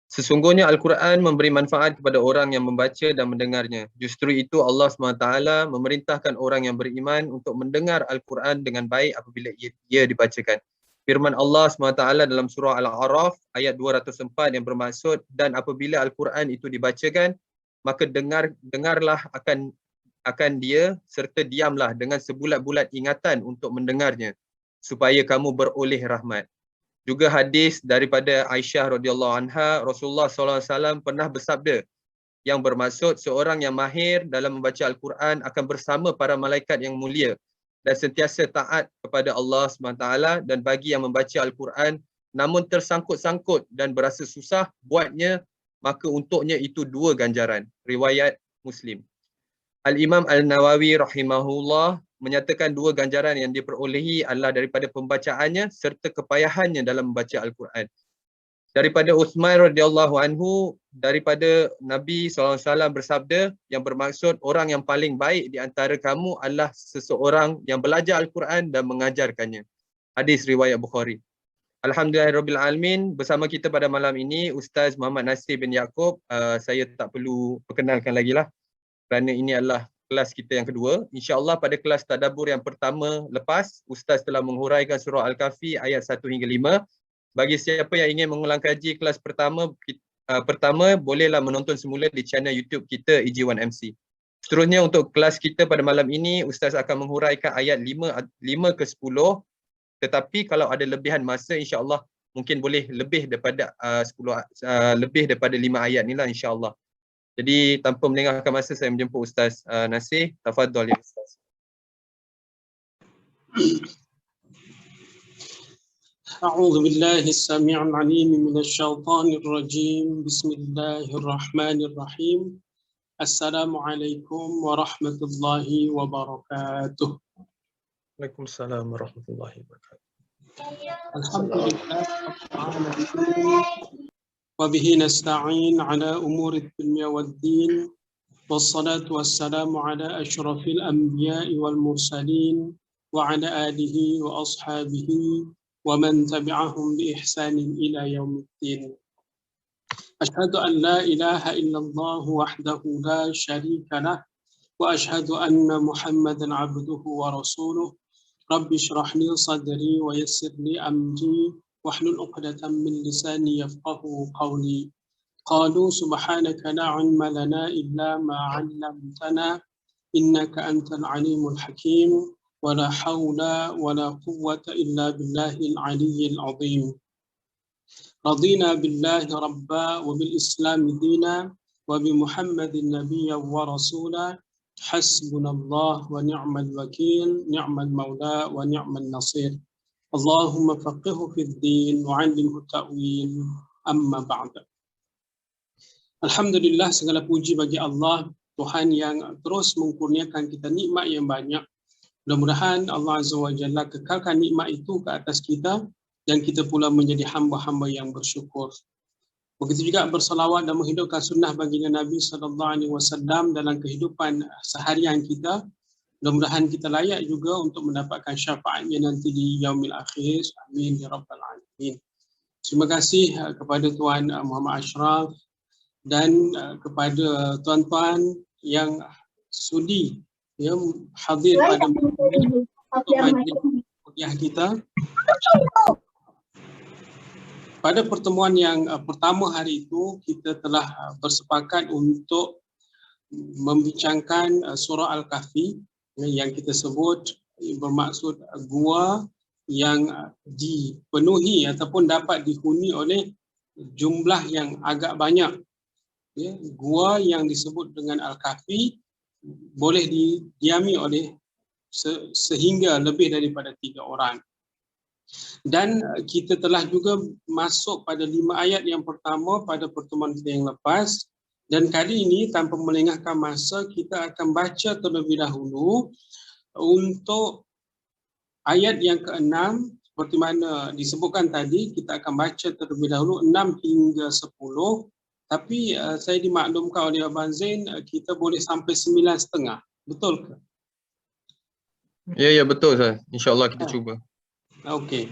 Sesungguhnya Al-Quran memberi manfaat kepada orang yang membaca dan mendengarnya. Justru itu Allah SWT memerintahkan orang yang beriman untuk mendengar Al-Quran dengan baik apabila ia dibacakan. Firman Allah SWT dalam surah Al-A'raf ayat 204 yang bermaksud, dan apabila Al-Quran itu dibacakan, maka dengarlah akan dia serta diamlah dengan sebulat-bulat ingatan untuk mendengarnya supaya kamu beroleh rahmat. Juga hadis daripada Aisyah radhiyallahu anha, Rasulullah SAW pernah bersabda yang bermaksud seorang yang mahir dalam membaca Al-Quran akan bersama para malaikat yang mulia dan sentiasa taat kepada Allah SWT, dan bagi yang membaca Al-Quran namun tersangkut-sangkut dan berasa susah buatnya, maka untuknya itu 2 ganjaran. Riwayat Muslim. Al-Imam Al-Nawawi rahimahullah menyatakan 2 ganjaran yang diperolehi adalah daripada pembacaannya serta kepayahannya dalam membaca Al-Quran. Daripada Uthman radhiyallahu anhu, daripada Nabi SAW bersabda yang bermaksud orang yang paling baik di antara kamu adalah seseorang yang belajar Al-Quran dan mengajarkannya. Hadis riwayat Bukhari. Alhamdulillahirrabbilalamin, bersama kita pada malam ini Ustaz Muhammad Nasir bin Yaakob. Saya tak perlu perkenalkan lagi lah, kerana ini adalah kelas kita yang kedua. InsyaAllah pada kelas tadabbur yang pertama lepas, Ustaz telah menghuraikan surah Al-Kahfi ayat 1 hingga 5. Bagi siapa yang ingin mengulang kaji kelas pertama, bolehlah menonton semula di channel YouTube kita EJ1MC. Seterusnya untuk kelas kita pada malam ini, Ustaz akan menghuraikan ayat 5 ke 10. Tetapi kalau ada lebihan masa, insyaAllah mungkin boleh lebih daripada 5 ayat ni lah, insyaAllah. Jadi tanpa melengahkan masa, saya menjemput Ustaz Nasir. Tafadhal ya Ustaz. أعوذ بالله السميع العليم من الشيطان الرجيم بسم الله الرحمن الرحيم السلام عليكم ورحمة الله وبركاته. Waalaikumsalam warahmatullahi wabarakatuh. الحمد لله رب العالمين وبه نستعين على أمور الدنيا والدين والصلاة والسلام على أشرف الأنبياء والمرسلين وعلى آله وأصحابه ومن تبعهم بإحسان إلى يوم الدين. أشهد أن لا إله إلا الله وحده لا شريك له وأشهد أن محمدا عبده ورسوله. رب اشرح لي صدري ويسر لي أمري واحلل عقدة من لساني يفقه قولي. قالوا سبحانك لا علم لنا إلا ما علمتنا إنك أنت العليم الحكيم ولا حول ولا قوة إلا بالله العلي العظيم. رضينا بالله ربا وبالإسلام دينا وبمحمد نبيا ورسولا. حسبنا الله ونعم الوكيل نعم المولى ونعم النصير. اللهم فقهه في الدين وعلمه التأويل. أما بعد. Alhamdulillah, segala puji bagi Allah, Tuhan yang terus mengkurniakan kita nikmat yang banyak. Mudah-mudahan Allah Azza wa Jalla kekalkan nikmat itu ke atas kita dan kita pula menjadi hamba-hamba yang bersyukur. Begitu juga bersalawat dan menghidupkan sunnah baginda Nabi SAW dalam kehidupan seharian kita. Mudah-mudahan kita layak juga untuk mendapatkan syafaatnya nanti di yaumil akhir. Amin ya rabbal alamin. Terima kasih kepada Tuan Muhammad Ashraf dan kepada tuan-tuan yang sudi hadir pada majlis kuliah kita. Pada pertemuan yang pertama hari itu, kita telah bersepakat untuk membincangkan surah Al-Kahfi yang kita sebut bermaksud gua yang dipenuhi ataupun dapat dihuni oleh jumlah yang agak banyak. Gua yang disebut dengan Al-Kahfi boleh didiami oleh sehingga lebih daripada 3 orang. Dan kita telah juga masuk pada 5 ayat yang pertama pada pertemuan kita yang lepas. Dan kali ini tanpa melengahkan masa, kita akan baca terlebih dahulu untuk ayat yang ke-6. Seperti mana disebutkan tadi, kita akan baca terlebih dahulu 6 hingga 10. Tapi saya dimaklumkan oleh Abang Zain, kita boleh sampai 9.30. Betul ke? Ya, betul Ustaz. InsyaAllah kita cuba. Okey.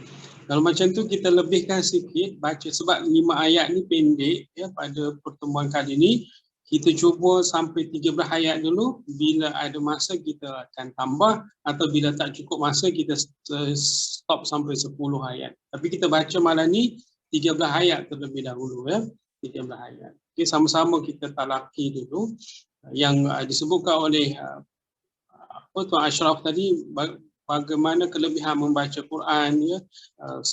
Kalau macam tu kita lebihkan sikit baca, sebab 5 ayat ni pendek ya. Pada pertemuan kali ni kita cuba sampai 13 ayat dulu. Bila ada masa kita akan tambah, atau bila tak cukup masa kita stop sampai 10 ayat. Tapi kita baca malam ni 13 ayat terlebih dahulu ya. 13 ayat. Okay, sama-sama kita talaki dulu yang disebutkan oleh Tuan Ashraf tadi, bagaimana kelebihan membaca Quran ya.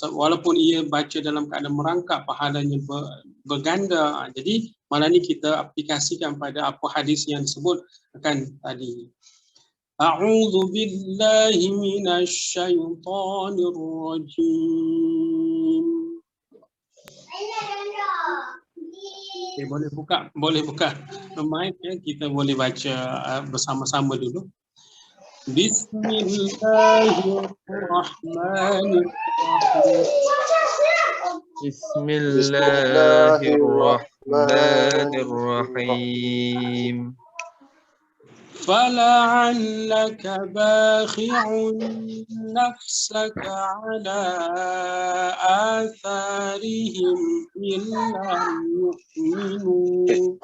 Walaupun ia baca dalam keadaan merangkap, pahalanya berganda. Jadi malam ni kita aplikasikan pada apa hadis yang disebutkan tadi. A'udzu billahi minasy syaithanir rajim. Okay, boleh buka mic ya, kita boleh baca bersama-sama dulu. Bismillahirrahmanirrahim. Bismillahirrahmanirrahim. فَلَعَلَّكَ بَاخِعٌ نَفْسَكَ عَلَى آثَارِهِمْ إِنْ لَمْ يُؤْمِنُوا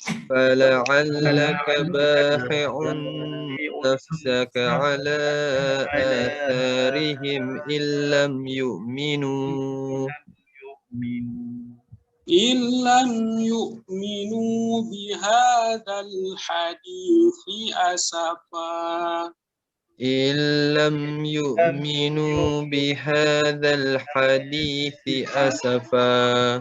فلعلك باخع نفسك على آثارهم إن لم يؤمنوا بهذا الحديث أسفا. إن لم يؤمنوا بهذا الحديث أسفا.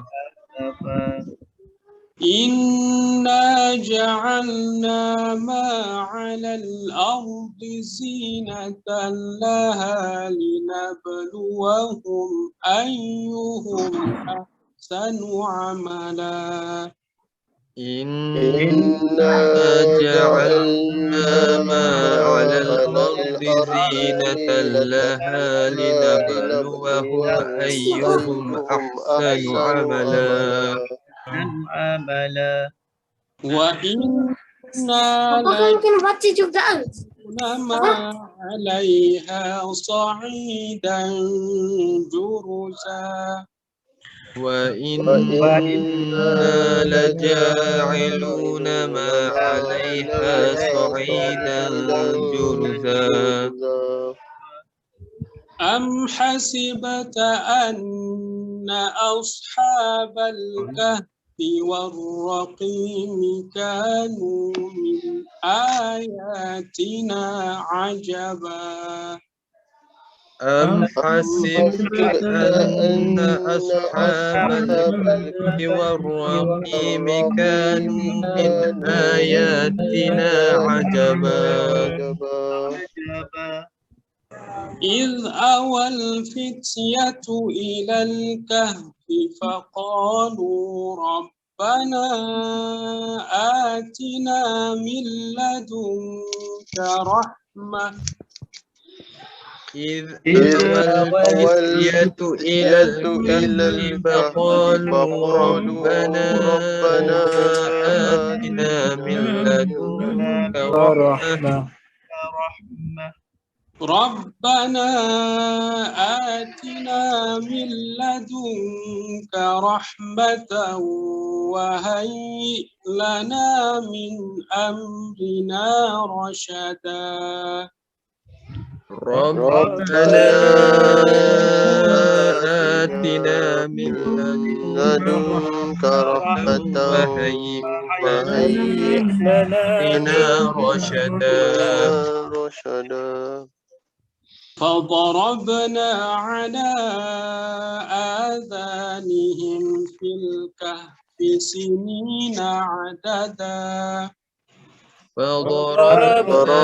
إنا جعلنا ما على الأرض زينة لها لنبلوهم أيهم أحسن عملا. إنا جعلنا ما على الأرض زينة لها لنبلوهم أيهم أحسن عملا. وإنا لجعلنا عليها صعيدا جرزا. وإنا لجاعلون ما عليها صعيدا جرزا. أم حسبت أن أصحاب الكهف والرقيم كانوا من آياتنا عجبا. أم حسبت أن أصحاب الكهف والرقيم كانوا من آياتنا عجبا. إذ أوى الفتية إلى الكهف فقالوا ربنا آتنا من لدنك رحمة. إذ أوى الفتية إلى الكهف فقالوا ربنا آتنا من لدنك رحمة. ربنا آتنا من لدنك رحمة وهيئ لنا من أمرنا رشدا. ربنا آتنا من لدنك رحمة وهيئ لنا رشدا. فضربنا على آذانهم في الكهف سنين عددا. فضربنا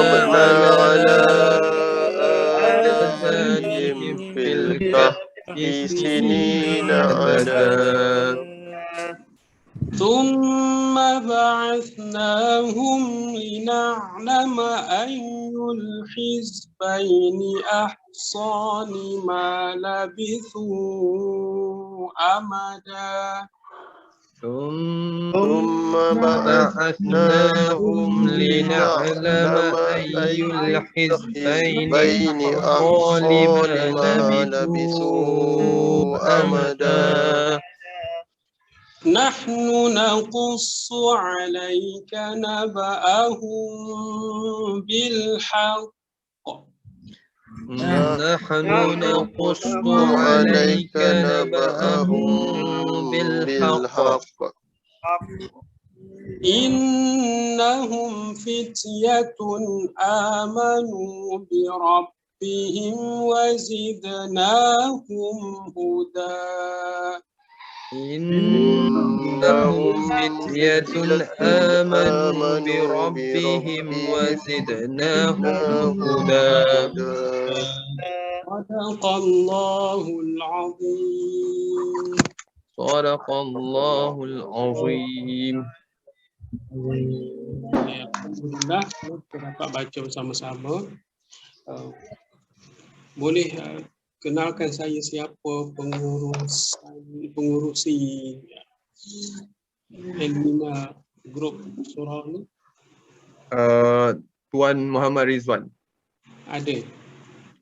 على آذانهم في الكهف سنين عددا. ثم بعثناهم لنعلم أي الحزبين أحصى لما لبثوا أمدا. ثم ثم بعثناهم لنعلم أي الحزبين أحصى لما لبثوا أمدا نحن نقص عليك نبأهم بالحق نحن نقص عليك نبأهم بالحق إنهم فتية آمنوا بربهم وزدناهم هدى إنهم فتية آمنوا بربهم وزدناهم هدى صدق الله العظيم. صدق الله العظيم. Alhamdulillah kita dapat baca bersama-sama. Boleh kenalkan saya siapa pengurusi Elmina grup surau ni? Tuan Muhammad Rizwan. Ada.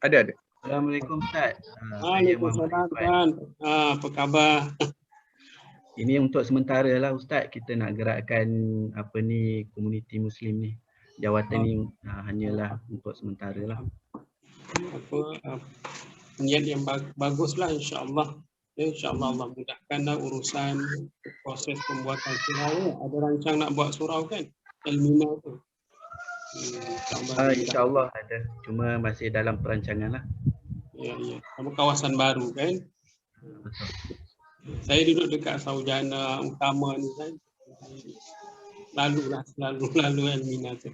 Ada. Assalamualaikum Ustaz. Waalaikumsalam Tuan. Apa khabar? Ini untuk sementara lah Ustaz, kita nak gerakkan apa ni komuniti Muslim ni. Jawatan ni hanyalah untuk sementara lah. Niat yang baguslah insya-Allah. InsyaAllah Allah mudahkanlah urusan proses pembuatan surau. Ada rancang nak buat surau kan? Elmina tu. InsyaAllah ada. Cuma masih dalam perancangan lah. Ya. Sama kawasan baru kan? Betul. Saya duduk dekat Saujana Utama ni kan. Lalu Elmina tu.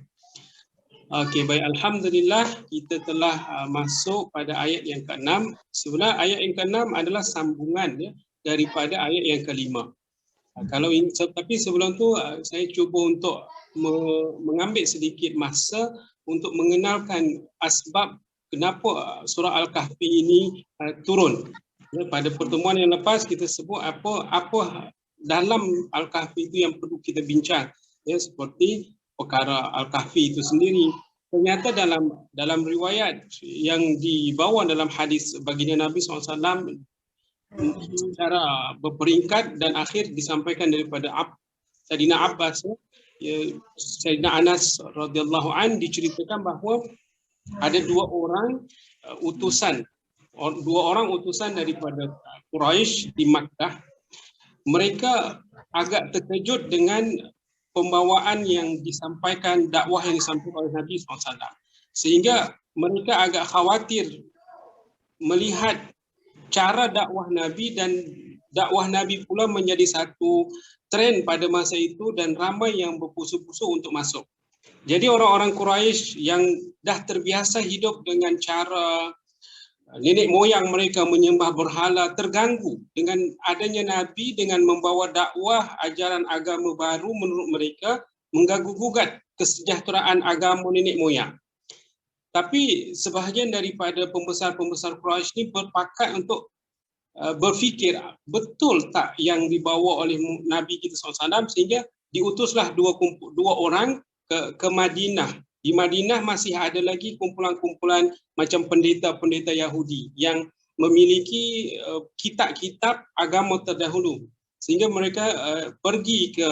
Okey, baik. Alhamdulillah kita telah masuk pada ayat yang ke-6. Sebenarnya ayat yang ke-6 adalah sambungan ya, daripada ayat yang ke-5. Tapi sebelum tu saya cuba untuk mengambil sedikit masa untuk mengenalkan asbab kenapa surah Al-Kahfi ini turun. Ya, pada pertemuan yang lepas kita sebut apa dalam Al-Kahfi itu yang perlu kita bincang. Ya, seperti perkara Al-Kahfi itu sendiri. Ternyata dalam riwayat yang dibawa dalam hadis baginda Nabi SAW secara berperingkat dan akhir disampaikan daripada Sayyidina Abbas, Sayyidina Anas radhiyallahu an diceritakan bahawa ada dua orang utusan daripada Quraisy di Makkah. Mereka agak terkejut dengan pembawaan yang disampaikan, dakwah yang disampaikan oleh Nabi SAW. Sehingga mereka agak khawatir melihat cara dakwah Nabi, dan dakwah Nabi pula menjadi satu trend pada masa itu dan ramai yang berpusu-pusu untuk masuk. Jadi orang-orang Quraisy yang dah terbiasa hidup dengan cara nenek moyang mereka menyembah berhala terganggu dengan adanya Nabi dengan membawa dakwah ajaran agama baru menurut mereka mengganggu-gugat kesejahteraan agama nenek moyang. Tapi sebahagian daripada pembesar-pembesar Quraisy ini berpakat untuk berfikir betul tak yang dibawa oleh Nabi kita SAW, sehingga diutuslah dua orang ke Madinah. Di Madinah masih ada lagi kumpulan-kumpulan macam pendeta-pendeta Yahudi yang memiliki kitab-kitab agama terdahulu. Sehingga mereka pergi ke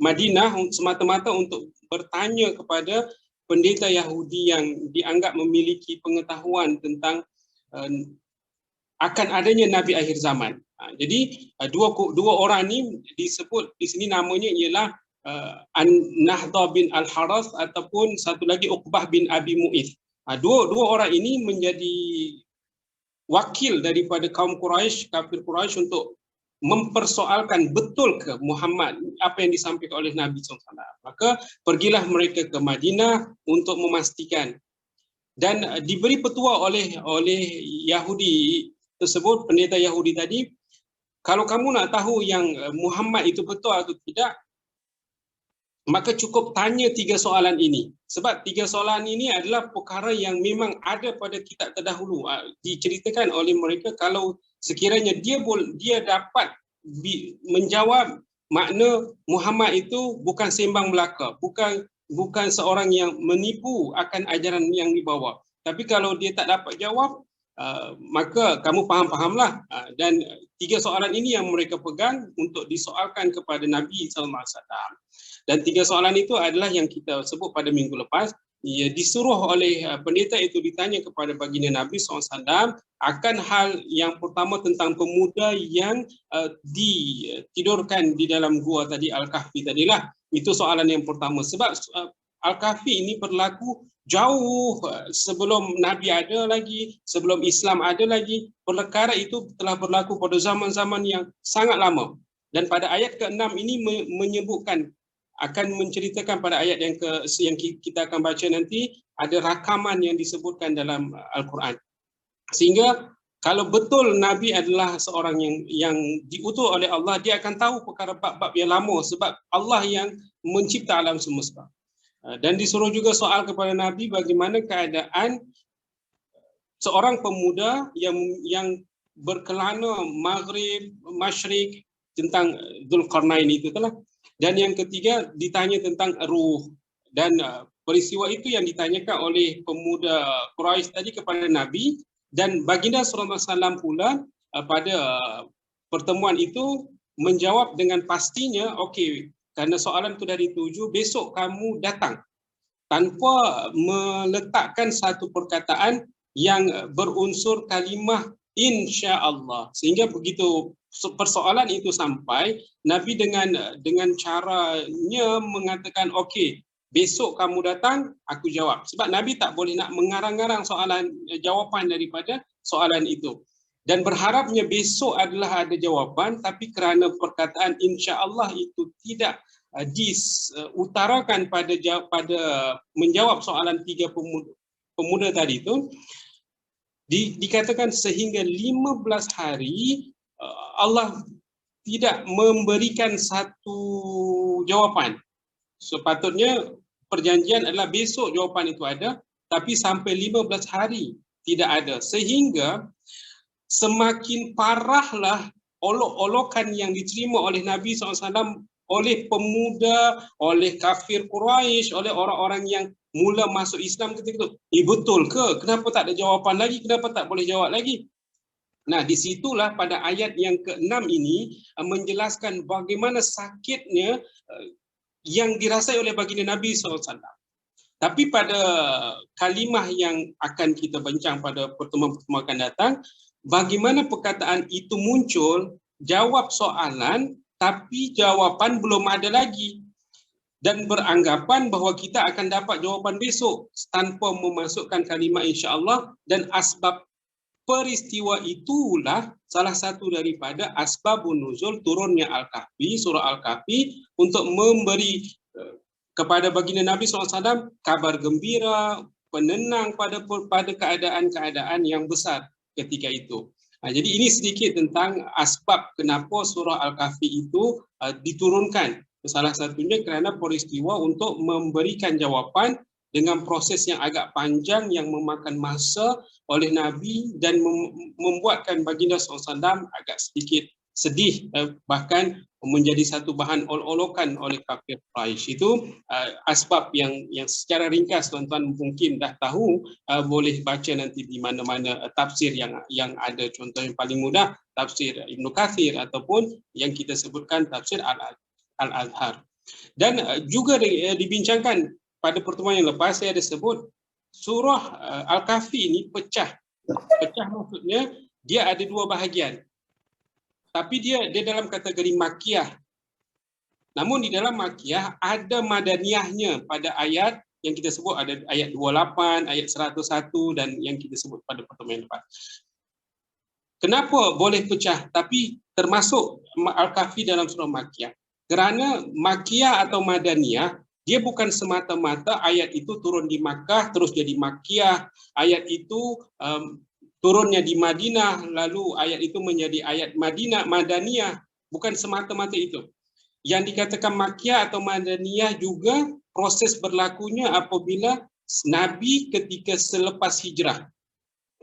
Madinah semata-mata untuk bertanya kepada pendeta Yahudi yang dianggap memiliki pengetahuan tentang akan adanya Nabi akhir zaman. Jadi dua orang ni disebut di sini namanya ialah An-Nahdah bin Al-Haras ataupun satu lagi Uqbah bin Abi Mu'ith. Dua orang ini menjadi wakil daripada kaum Quraisy, kafir Quraisy, untuk mempersoalkan betul ke Muhammad apa yang disampaikan oleh Nabi SAW. Maka pergilah mereka ke Madinah untuk memastikan, dan diberi petua oleh Yahudi tersebut, pendeta Yahudi tadi, kalau kamu nak tahu yang Muhammad itu betul atau tidak, maka cukup tanya 3 soalan ini. Sebab 3 soalan ini adalah perkara yang memang ada pada kitab terdahulu. Diceritakan oleh mereka kalau sekiranya dia dapat menjawab makna Muhammad itu bukan sembang belaka, bukan seorang yang menipu akan ajaran yang dibawa. Tapi kalau dia tak dapat jawab, maka kamu faham-fahamlah. Dan 3 soalan ini yang mereka pegang untuk disoalkan kepada Nabi SAW. Dan 3 soalan itu adalah yang kita sebut pada minggu lepas. Ia disuruh oleh pendeta itu ditanya kepada baginda Nabi SAW akan hal yang pertama tentang pemuda yang ditidurkan di dalam gua tadi, Al-Kahfi tadilah. Itu soalan yang pertama. Sebab Al-Kahfi ini berlaku jauh sebelum Nabi ada lagi, sebelum Islam ada lagi. Perkara itu telah berlaku pada zaman-zaman yang sangat lama. Dan pada ayat ke-6 ini menyebutkan, akan menceritakan pada ayat yang kita akan baca nanti, ada rakaman yang disebutkan dalam Al-Quran. Sehingga kalau betul Nabi adalah seorang yang diutus oleh Allah, dia akan tahu perkara bab-bab yang lama sebab Allah yang mencipta alam semesta. Dan disuruh juga soal kepada Nabi bagaimana keadaan seorang pemuda yang berkelana maghrib, masyrik tentang Dzulqarnain itu telah. Dan yang ketiga ditanya tentang ruh, dan peristiwa itu yang ditanyakan oleh pemuda Quraisy tadi kepada Nabi, dan baginda sallallahu alaihi wasallam pula pada pertemuan itu menjawab dengan pastinya, okey, kerana soalan itu dah dituju, besok kamu datang, tanpa meletakkan satu perkataan yang berunsur kalimah insya-Allah. Sehingga begitu persoalan itu sampai, Nabi dengan caranya mengatakan, okey, besok kamu datang, aku jawab. Sebab Nabi tak boleh nak mengarang-arang jawapan daripada soalan itu. Dan berharapnya besok adalah ada jawapan, tapi kerana perkataan insya-Allah itu tidak diutarakan pada menjawab soalan 3 pemuda tadi itu, dikatakan sehingga 15 hari Allah tidak memberikan satu jawapan. Sepatutnya perjanjian adalah besok jawapan itu ada, tapi sampai 15 hari tidak ada. Sehingga semakin parahlah olok-olokan yang diterima oleh Nabi SAW oleh pemuda, oleh kafir Quraisy, oleh orang-orang yang mula masuk Islam ketika itu. Betul ke? Kenapa tak ada jawapan lagi? Kenapa tak boleh jawab lagi? Nah, disitulah pada ayat yang ke-6 ini menjelaskan bagaimana sakitnya yang dirasai oleh baginda Nabi SAW. Tapi pada kalimah yang akan kita bincang pada pertemuan-pertemuan akan datang, bagaimana perkataan itu muncul, jawab soalan, tapi jawapan belum ada lagi. Dan beranggapan bahawa kita akan dapat jawapan besok tanpa memasukkan kalimah insya-Allah, dan asbab peristiwa itulah salah satu daripada asbabun nuzul turunnya Al-Kahfi, surah Al-Kahfi, untuk memberi kepada baginda Nabi SAW kabar gembira, penenang pada keadaan-keadaan yang besar ketika itu. Jadi ini sedikit tentang asbab kenapa surah Al-Kahfi itu diturunkan. Salah satunya kerana peristiwa untuk memberikan jawapan dengan proses yang agak panjang yang memakan masa oleh Nabi dan membuatkan baginda SAW agak sedikit sedih, bahkan menjadi satu bahan ol-olokan oleh kafir Quraisy. Itu asbab yang secara ringkas tuan-tuan mungkin dah tahu, boleh baca nanti di mana-mana tafsir yang ada. Contoh yang paling mudah, tafsir Ibnu Katsir ataupun yang kita sebutkan tafsir Al-Azhar. Dan juga dibincangkan pada pertemuan yang lepas, saya ada sebut surah Al-Kahfi ini pecah. Pecah maksudnya dia ada 2 bahagian. Tapi dia dalam kategori makiyah. Namun di dalam makiyah ada madaniyahnya pada ayat yang kita sebut, ada ayat 28, ayat 101 dan yang kita sebut pada pertemuan lepas. Kenapa boleh pecah tapi termasuk Al-Kahfi dalam surah makiyah? Kerana makiyah atau madaniyah, dia bukan semata-mata ayat itu turun di Makkah terus jadi makiyah, ayat itu turunnya di Madinah lalu ayat itu menjadi ayat Madaniyah, bukan semata-mata itu. Yang dikatakan makiyah atau madaniyah juga proses berlakunya apabila Nabi ketika selepas hijrah.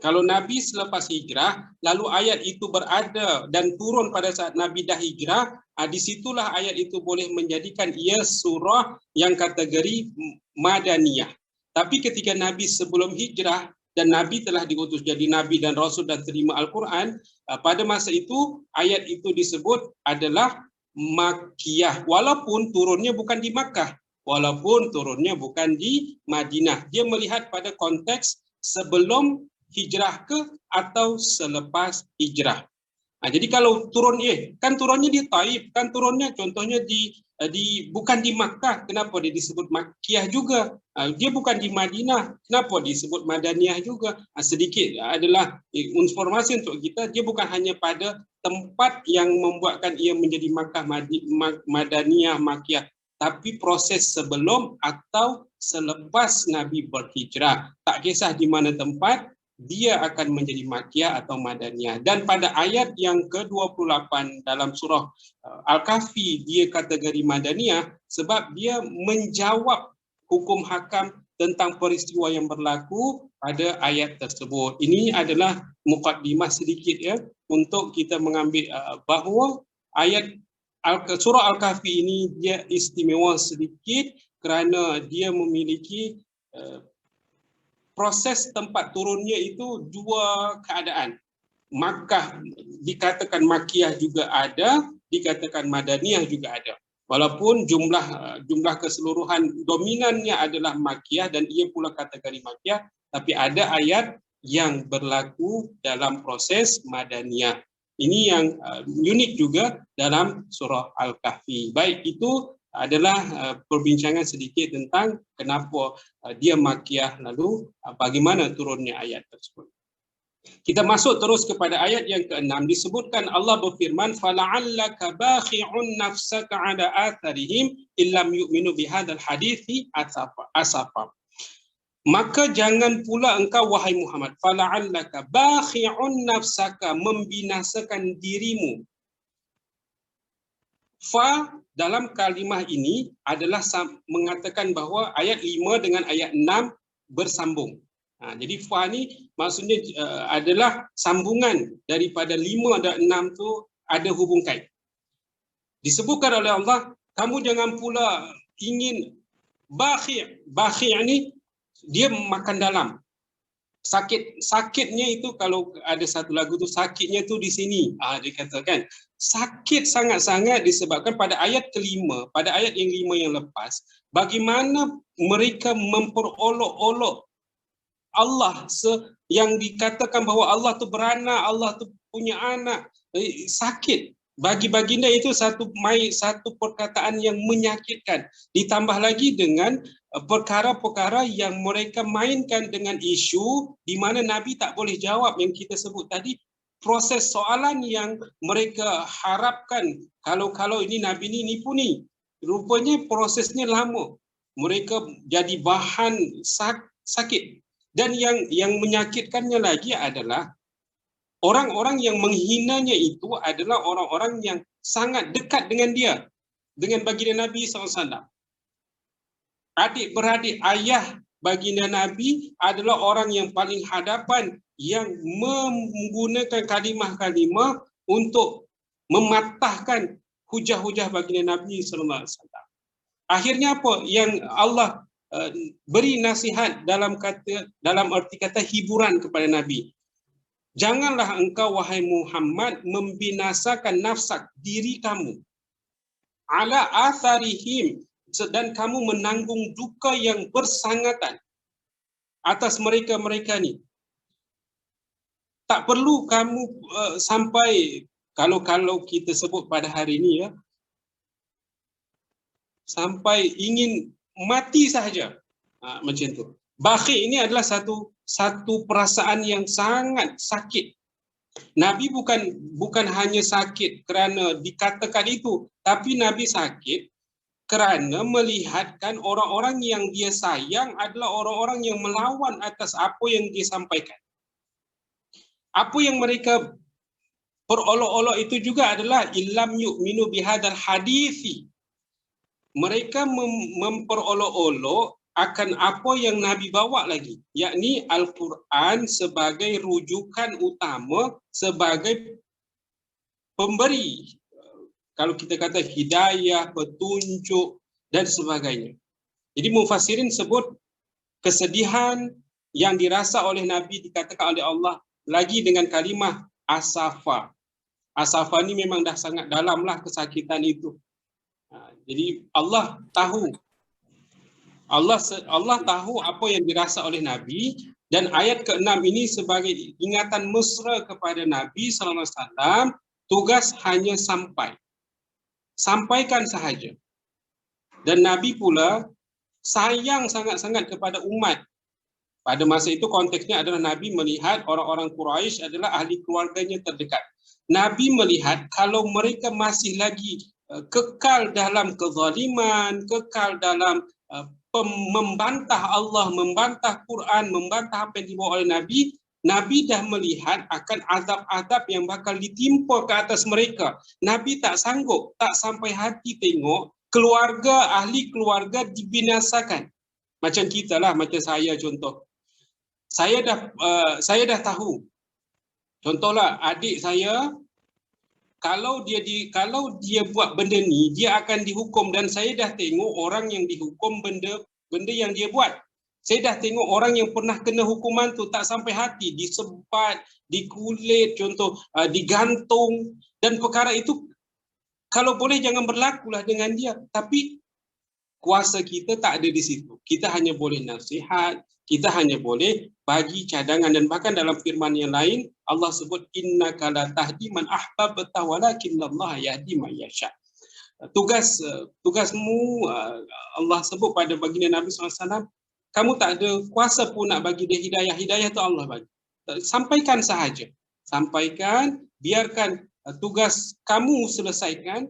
Kalau Nabi selepas hijrah, lalu ayat itu berada dan turun pada saat Nabi dah hijrah, disitulah ayat itu boleh menjadikan ia surah yang kategori Madaniyah. Tapi ketika Nabi sebelum hijrah dan Nabi telah diutus jadi Nabi dan Rasul dan terima Al-Quran, pada masa itu ayat itu disebut adalah Makkiyah. Walaupun turunnya bukan di Makkah, walaupun turunnya bukan di Madinah. Dia melihat pada konteks sebelum hijrah ke atau selepas hijrah. Jadi kalau turun kan turunnya di Taif, kan turunnya contohnya bukan di Makkah, kenapa dia disebut Makkiyah juga? Dia bukan di Madinah, kenapa disebut Madaniyah juga? Sedikit adalah informasi untuk kita, dia bukan hanya pada tempat yang membuatkan ia menjadi Makkah, Madaniyah, Makkiyah, tapi proses sebelum atau selepas Nabi berhijrah. Tak kisah di mana tempat, dia akan menjadi Makkiyah atau Madaniyah. Dan pada ayat yang ke-28 dalam surah Al-Kahfi, dia kategori Madaniyah sebab dia menjawab hukum hakam tentang peristiwa yang berlaku pada ayat tersebut. Ini adalah muqaddimah sedikit ya untuk kita mengambil bahawa ayat surah Al-Kahfi ini dia istimewa sedikit kerana dia memiliki proses tempat turunnya itu dua keadaan. Makkah dikatakan Makkiyah juga ada, dikatakan Madaniyah juga ada. Walaupun jumlah keseluruhan dominannya adalah Makkiyah dan ia pula kategori Makkiyah, tapi ada ayat yang berlaku dalam proses Madaniyah. Ini yang unik juga dalam surah Al-Kahfi. Baik, itu adalah perbincangan sedikit tentang kenapa dia Makkiyah, lalu bagaimana turunnya ayat tersebut. Kita masuk terus kepada ayat yang ke-6. Disebutkan Allah berfirman, فَلَعَلَّكَ بَاخِعٌ نَفْسَكَ عَلَىٰ آثَارِهِمْ إِنْ لَمْ يُؤْمِنُوا بِهَذَا الْحَدِيثِ أَسَفًا. Maka jangan pula engkau wahai Muhammad, فَلَعَلَّكَ بَاخِعٌ نَفْسَكَ, membinasakan dirimu. Fa dalam kalimah ini adalah mengatakan bahawa ayat 5 dengan ayat 6 bersambung. Jadi fa ni maksudnya adalah sambungan daripada 5 dan 6 tu ada hubung kait. Disebutkan oleh Allah, kamu jangan pula ingin bakhi'. Bakhi' ni dia makan dalam. Sakitnya itu kalau ada satu lagu tu sakitnya tu di sini. Dikatakan sakit sangat-sangat disebabkan pada ayat kelima, pada ayat yang 5 yang lepas, bagaimana mereka memperolok-olok Allah yang dikatakan bahawa Allah tu beranak, Allah tu punya anak. Sakit bagi baginda itu satu perkataan yang menyakitkan. Ditambah lagi dengan perkara-perkara yang mereka mainkan dengan isu di mana Nabi tak boleh jawab yang kita sebut tadi. Proses soalan yang mereka harapkan, kalau ini Nabi ni nipu ni. Rupanya prosesnya lama. Mereka jadi bahan sakit. Dan yang menyakitkannya lagi adalah orang-orang yang menghinanya itu adalah orang-orang yang sangat dekat dengan dia, dengan baginda Nabi SAW. Adik-beradik ayah baginda Nabi adalah orang yang paling hadapan, yang menggunakan kalimah-kalimah untuk mematahkan hujah-hujah baginda Nabi SAW. Akhirnya apa? Yang Allah beri nasihat dalam arti kata hiburan kepada Nabi. Janganlah engkau wahai Muhammad membinasakan nafsak diri kamu. Ala atharihim, dan kamu menanggung duka yang bersangatan atas mereka-mereka ni. Tak perlu kamu sampai kalau kita sebut pada hari ini ya, sampai ingin mati sahaja, macam tu. Bakhi ini adalah satu perasaan yang sangat sakit. Nabi bukan hanya sakit kerana dikatakan itu, tapi Nabi sakit kerana melihatkan orang-orang yang dia sayang adalah orang-orang yang melawan atas apa yang dia sampaikan. Apa yang mereka perolok-olok itu juga adalah illam yu'minu bihadzal hadithi. Mereka memperolok-olok akan apa yang Nabi bawa lagi, yakni Al-Quran sebagai rujukan utama, sebagai pemberi kalau kita kata hidayah, petunjuk dan sebagainya. Jadi mufassirin sebut kesedihan yang dirasa oleh Nabi dikatakan oleh Allah lagi dengan kalimah asafa. Asafa ni memang dah sangat dalamlah kesakitan itu. Jadi Allah tahu. Allah tahu apa yang dirasa oleh Nabi, dan ayat ke-6 ini sebagai ingatan mesra kepada Nabi sallallahu alaihi wasallam, tugas hanya sampaikan sahaja. Dan Nabi pula sayang sangat-sangat kepada umat. Pada masa itu konteksnya adalah Nabi melihat orang-orang Quraisy adalah ahli keluarganya terdekat. Nabi melihat kalau mereka masih lagi kekal dalam kezaliman, kekal dalam membantah Allah, membantah Quran, membantah apa yang dibawa oleh Nabi, Nabi dah melihat akan azab-azab yang bakal ditimpa ke atas mereka. Nabi tak sanggup, tak sampai hati tengok keluarga, ahli keluarga dibinasakan. Macam kita lah, macam saya contoh. Saya dah tahu. Contohlah adik saya, kalau dia buat benda ni, dia akan dihukum, dan saya dah tengok orang yang dihukum benda yang dia buat. Saya dah tengok orang yang pernah kena hukuman tu tak sampai hati, disebat, dikulit, contoh digantung, dan perkara itu kalau boleh jangan berlakulah dengan dia. Tapi kuasa kita tak ada di situ. Kita hanya boleh nasihat, kita hanya boleh bagi cadangan, dan bahkan dalam firman yang lain Allah sebut innaka la tahdi man ahbabta walakinallaha yahdi man yasha. Tugasmu Allah sebut pada baginda Nabi SAW, kamu tak ada kuasa pun nak bagi dia hidayah. Hidayah tu Allah bagi. Sampaikan sahaja. Sampaikan, biarkan tugas kamu selesaikan,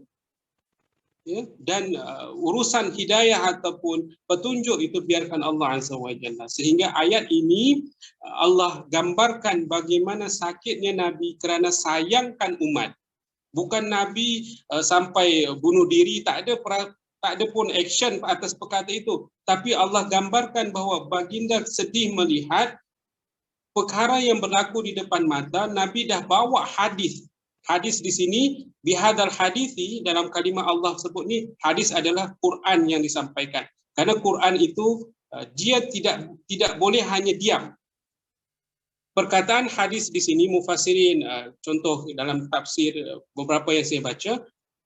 ya, dan urusan hidayah ataupun petunjuk itu biarkan Allah Azza wa Jalla. Sehingga ayat ini Allah gambarkan bagaimana sakitnya Nabi kerana sayangkan umat. Bukan Nabi sampai bunuh diri, tak ada pun action atas perkata itu. Tapi Allah gambarkan bahawa baginda sedih melihat perkara yang berlaku di depan mata. Nabi dah bawa hadis. Hadis di sini, bihadal hadithi, dalam kalimah Allah sebut ni, hadis adalah Quran yang disampaikan. Karena Quran itu dia tidak boleh hanya diam. Perkataan hadis di sini mufassirin, contoh dalam tafsir beberapa yang saya baca,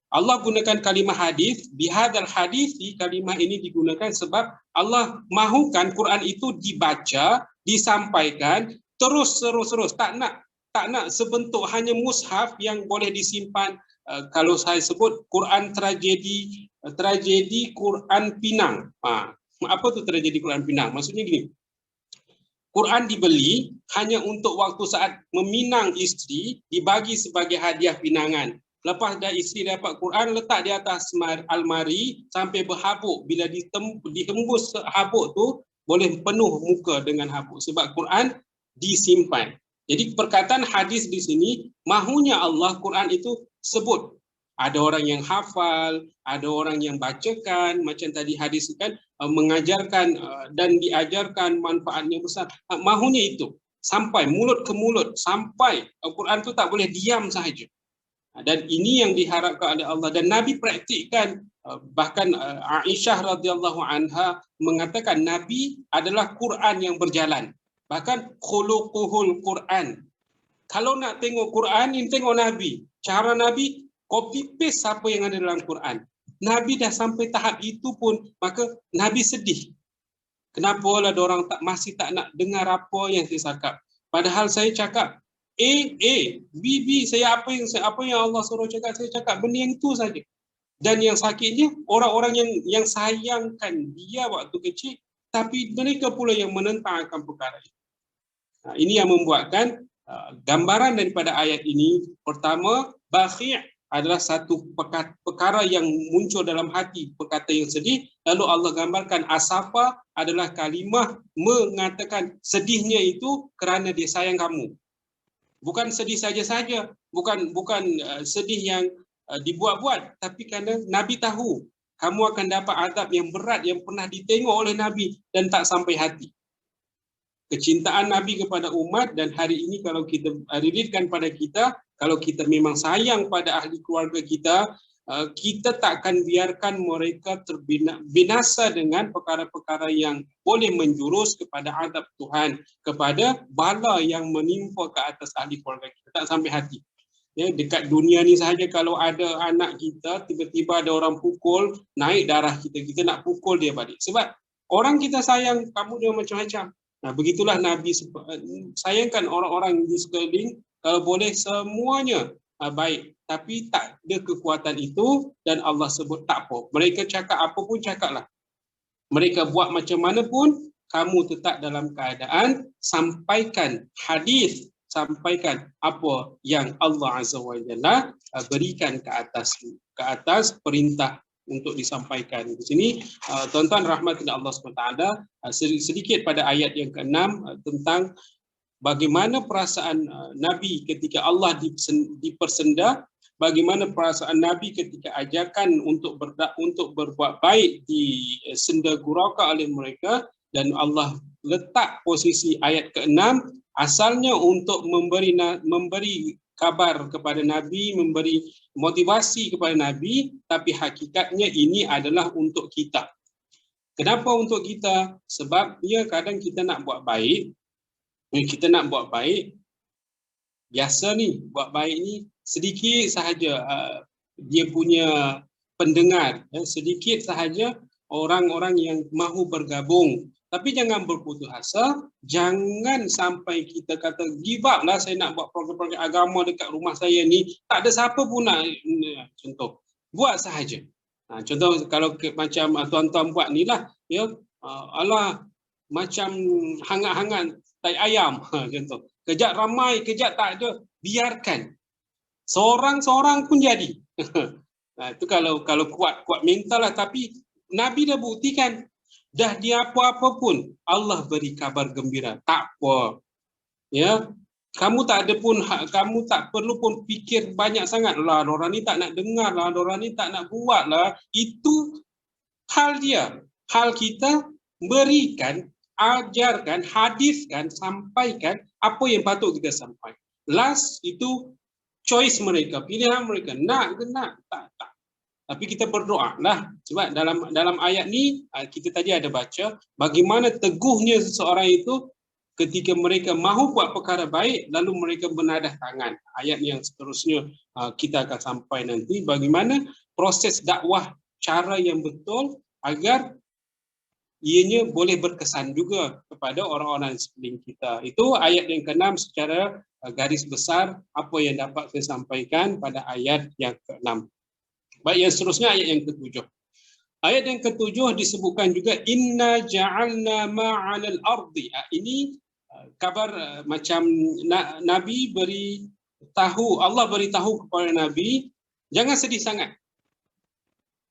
Allah gunakan kalimah hadis, bihadal hadithi, kalimah ini digunakan sebab Allah mahukan Quran itu dibaca, disampaikan terus, tak nak sebentuk hanya mushaf yang boleh disimpan. Kalau saya sebut Quran tragedi Quran Pinang. Apa tu tragedi Quran Pinang? Maksudnya gini, Quran dibeli hanya untuk waktu saat meminang isteri, dibagi sebagai hadiah pinangan. Lepas dah isteri dapat Quran, letak di atas almari sampai berhabuk. Bila dihembus habuk tu, boleh penuh muka dengan habuk. Sebab Quran disimpan. Jadi perkataan hadis di sini, mahunya Allah Quran itu sebut. Ada orang yang hafal, ada orang yang bacakan, macam tadi hadis kan, mengajarkan dan diajarkan manfaatnya besar. Mahunya itu, sampai mulut ke mulut, sampai Quran itu tak boleh diam sahaja. Dan ini yang diharapkan oleh Allah. Dan Nabi praktikkan, bahkan Aisyah radhiyallahu anha mengatakan Nabi adalah Quran yang berjalan. Bahkan khuluquhul Quran. Kalau nak tengok Quran, ini tengok Nabi. Cara Nabi, copy paste apa yang ada dalam Quran. Nabi dah sampai tahap itu pun, maka Nabi sedih. Kenapa lah orang masih tak nak dengar apa yang saya cakap. Padahal saya cakap A, B, saya apa yang Allah suruh cakap, saya cakap benda yang itu saja. Dan yang sakitnya, orang-orang yang sayangkan dia waktu kecil, tapi mereka pula yang menentang akan perkara itu. Ini yang membuatkan gambaran daripada ayat ini. Pertama, bakhi' adalah satu perkara yang muncul dalam hati, perkata yang sedih. Lalu Allah gambarkan asafa adalah kalimah mengatakan sedihnya itu kerana dia sayang kamu. Bukan sedih saja-saja, bukan sedih yang dibuat-buat, tapi kerana Nabi tahu kamu akan dapat azab yang berat yang pernah ditengok oleh Nabi dan tak sampai hati. Kecintaan Nabi kepada umat, dan hari ini kalau kita relate pada kita, kalau kita memang sayang pada ahli keluarga kita, kita tak akan biarkan mereka binasa dengan perkara-perkara yang boleh menjurus kepada azab Tuhan, kepada bala yang menimpa ke atas ahli keluarga kita. Tak sampai hati. Ya, dekat dunia ni sahaja kalau ada anak kita, tiba-tiba ada orang pukul, naik darah kita nak pukul dia balik. Sebab orang kita sayang, kamu dia macam-macam. Nah, begitulah Nabi sayangkan orang-orang di sekeliling, kalau boleh semuanya baik. Tapi tak ada kekuatan itu dan Allah sebut tak apa. Mereka cakap apa pun cakaplah. Mereka buat macam mana pun, kamu tetap dalam keadaan sampaikan hadis, sampaikan apa yang Allah Azza wa Jalla berikan ke atas perintah untuk disampaikan. Di sini tuan-tuan rahmatullah Allah SWT, sedikit pada ayat yang ke-6 tentang bagaimana perasaan Nabi ketika Allah dipersenda, bagaimana perasaan Nabi ketika ajakan untuk berbuat baik disenda guraukan oleh mereka, dan Allah letak posisi ayat ke-6 asalnya untuk memberi kabar kepada Nabi, memberi motivasi kepada Nabi, tapi hakikatnya ini adalah untuk kita. Kenapa untuk kita? Sebab kadang kita nak buat baik, biasa ni, buat baik ni sedikit sahaja dia punya pendengar, sedikit sahaja orang-orang yang mahu bergabung. Tapi jangan berputus asa, jangan sampai kita kata give up lah, saya nak buat program-program agama dekat rumah saya ni, tak ada siapa pun nak, contoh, buat sahaja. Contoh kalau macam tuan-tuan buat ni lah, alah macam hangat-hangat tai ayam, contoh. Kejap ramai, kejap tak ada, biarkan. Seorang-seorang pun jadi. Itu kalau kuat mental lah. Tapi Nabi dah buktikan, dah dia apa-apa pun Allah beri kabar gembira. Tak apa. Ya, kamu tak perlu pun fikir banyak sangat lah. Orang ni tak nak dengar lah, orang ni tak nak buat lah. Itu hal dia. Hal kita berikan, ajarkan, hadiskan, sampaikan apa yang patut kita sampaikan. Last itu choice mereka, pilihan mereka, nak ke nak, tak. Tapi kita berdoa lah, sebab dalam ayat ni kita tadi ada baca bagaimana teguhnya seseorang itu ketika mereka mahu buat perkara baik lalu mereka menadah tangan. Ayat yang seterusnya kita akan sampai nanti, bagaimana proses dakwah, cara yang betul agar ianya boleh berkesan juga kepada orang-orang sekeliling kita. Itu ayat yang ke-6 secara garis besar apa yang dapat saya sampaikan pada ayat yang ke-6. Baik, yang seterusnya ayat yang ke-7. Ayat yang ke-7 disebutkan juga inna ja'alna ma'alal ardi. Ini kabar macam Nabi Allah beritahu kepada Nabi, jangan sedih sangat.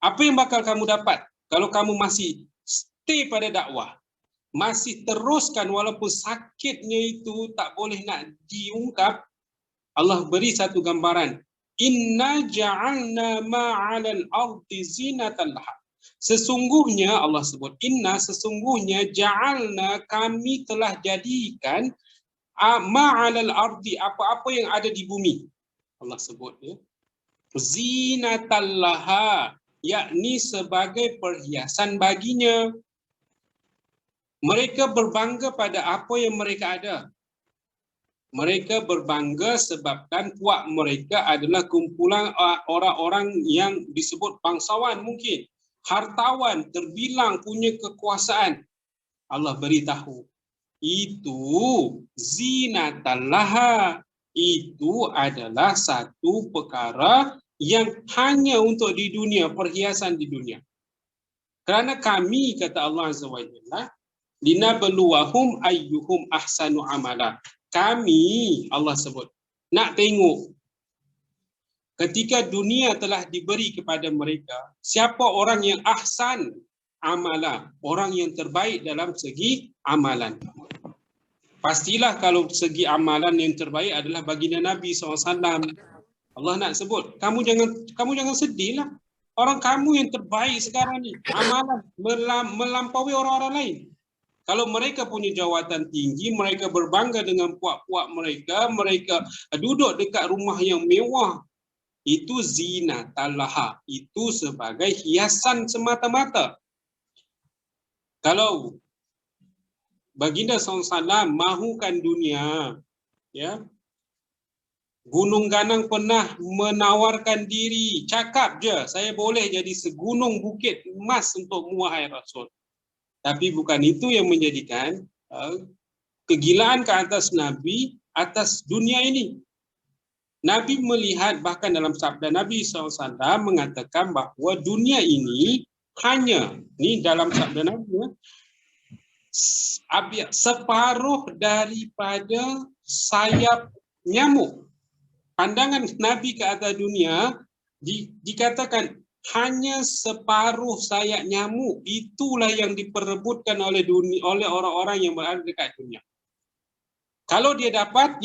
Apa yang bakal kamu dapat kalau kamu masih stay pada dakwah, masih teruskan walaupun sakitnya itu tak boleh nak diungkap. Allah beri satu gambaran, inna ja'alna ma'alal ardi zinatan laha. Sesungguhnya Allah sebut, inna sesungguhnya ja'alna kami telah jadikan ma'alal ardi apa-apa yang ada di bumi. Allah sebut zinatan laha, yakni sebagai perhiasan baginya. Mereka berbangga pada apa yang mereka ada. Mereka berbangga sebabkan puak mereka adalah kumpulan orang-orang yang disebut bangsawan mungkin. Hartawan, terbilang, punya kekuasaan. Allah beritahu, itu zinatan laha. Itu adalah satu perkara yang hanya untuk di dunia, perhiasan di dunia. Kerana kami, kata Allah Azza wa Jalla, linabluwahum ayyuhum ahsanu amala. Kami, Allah sebut, nak tengok ketika dunia telah diberi kepada mereka, siapa orang yang ahsan amala, orang yang terbaik dalam segi amalan. Pastilah kalau segi amalan yang terbaik adalah baginda Nabi SAW. Allah nak sebut, kamu jangan sedih lah. Orang kamu yang terbaik sekarang ni, amalan melampaui orang-orang lain. Kalau mereka punya jawatan tinggi, mereka berbangga dengan puak-puak mereka, mereka duduk dekat rumah yang mewah, itu zinatallaha, itu sebagai hiasan semata-mata. Kalau baginda SAW mahukan dunia, ya, Gunung Ganang pernah menawarkan diri, cakap je, saya boleh jadi segunung bukit emas untuk wahai Rasul. Tapi bukan itu yang menjadikan kegilaan ke atas Nabi atas dunia ini. Nabi melihat, bahkan dalam sabda Nabi SAW mengatakan bahawa dunia ini hanya, ni dalam sabda Nabi, separuh daripada sayap nyamuk. Pandangan Nabi ke atas dunia dikatakan hanya separuh sayap nyamuk, itulah yang diperebutkan oleh dunia, oleh orang-orang yang berada dekat dunia. Kalau dia dapat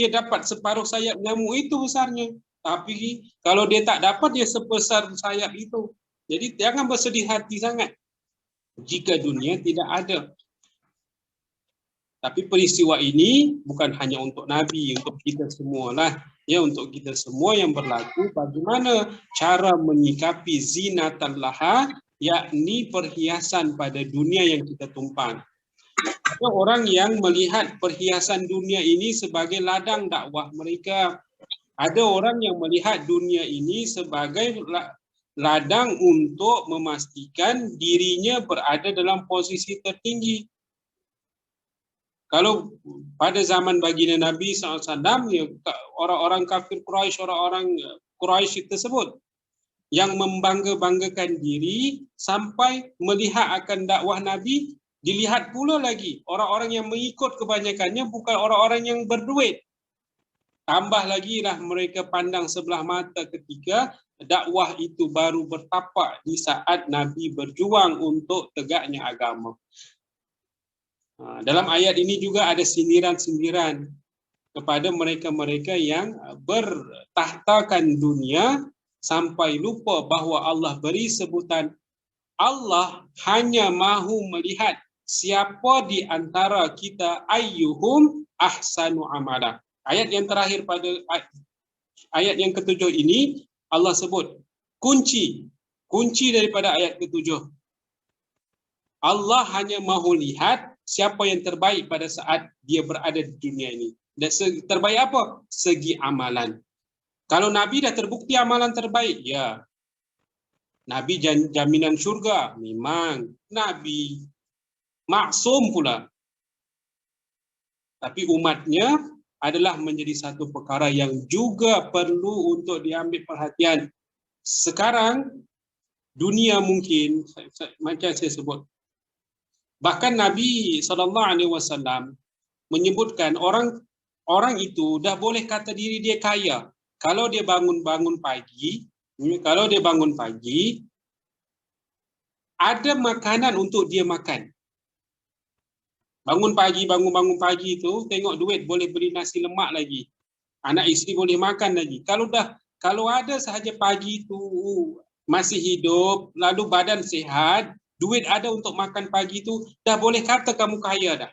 separuh sayap nyamuk itu besarnya. Tapi kalau dia tak dapat, dia sebesar sayap itu. Jadi jangan bersedih hati sangat jika dunia tidak ada. Tapi peristiwa ini bukan hanya untuk Nabi, untuk kita semualah. Ya, untuk kita semua yang berlaku bagaimana cara menyikapi zinatallaha, yakni perhiasan pada dunia yang kita tumpang. Ada orang yang melihat perhiasan dunia ini sebagai ladang dakwah mereka. Ada orang yang melihat dunia ini sebagai ladang untuk memastikan dirinya berada dalam posisi tertinggi. Kalau pada zaman baginda Nabi SAW, orang-orang kafir Quraisy, orang-orang Quraisy tersebut yang membangga-banggakan diri sampai melihat akan dakwah Nabi, dilihat pula lagi orang-orang yang mengikut kebanyakannya bukan orang-orang yang berduit. Tambah lagi lah mereka pandang sebelah mata ketika dakwah itu baru bertapak di saat Nabi berjuang untuk tegaknya agama. Dalam ayat ini juga ada sindiran-sindiran kepada mereka-mereka yang bertahtakan dunia sampai lupa bahawa Allah beri sebutan, Allah hanya mahu melihat siapa di antara kita ayyuhum ahsanu amala. Ayat yang terakhir pada ayat yang ketujuh ini Allah sebut kunci daripada ayat ketujuh. Allah hanya mahu lihat siapa yang terbaik pada saat dia berada di dunia ini. Dan terbaik apa? Segi amalan. Kalau Nabi dah terbukti amalan terbaik, ya. Nabi jaminan syurga, memang. Nabi maksum pula. Tapi umatnya adalah menjadi satu perkara yang juga perlu untuk diambil perhatian. Sekarang dunia mungkin macam saya sebut, bahkan Nabi SAW menyebutkan orang itu dah boleh kata diri dia kaya kalau dia bangun pagi, ada makanan untuk dia makan. Bangun pagi itu tengok duit boleh beli nasi lemak lagi. Anak isteri boleh makan lagi. Kalau ada sahaja pagi itu masih hidup, lalu badan sihat, duit ada untuk makan pagi itu, dah boleh kata kamu kaya dah.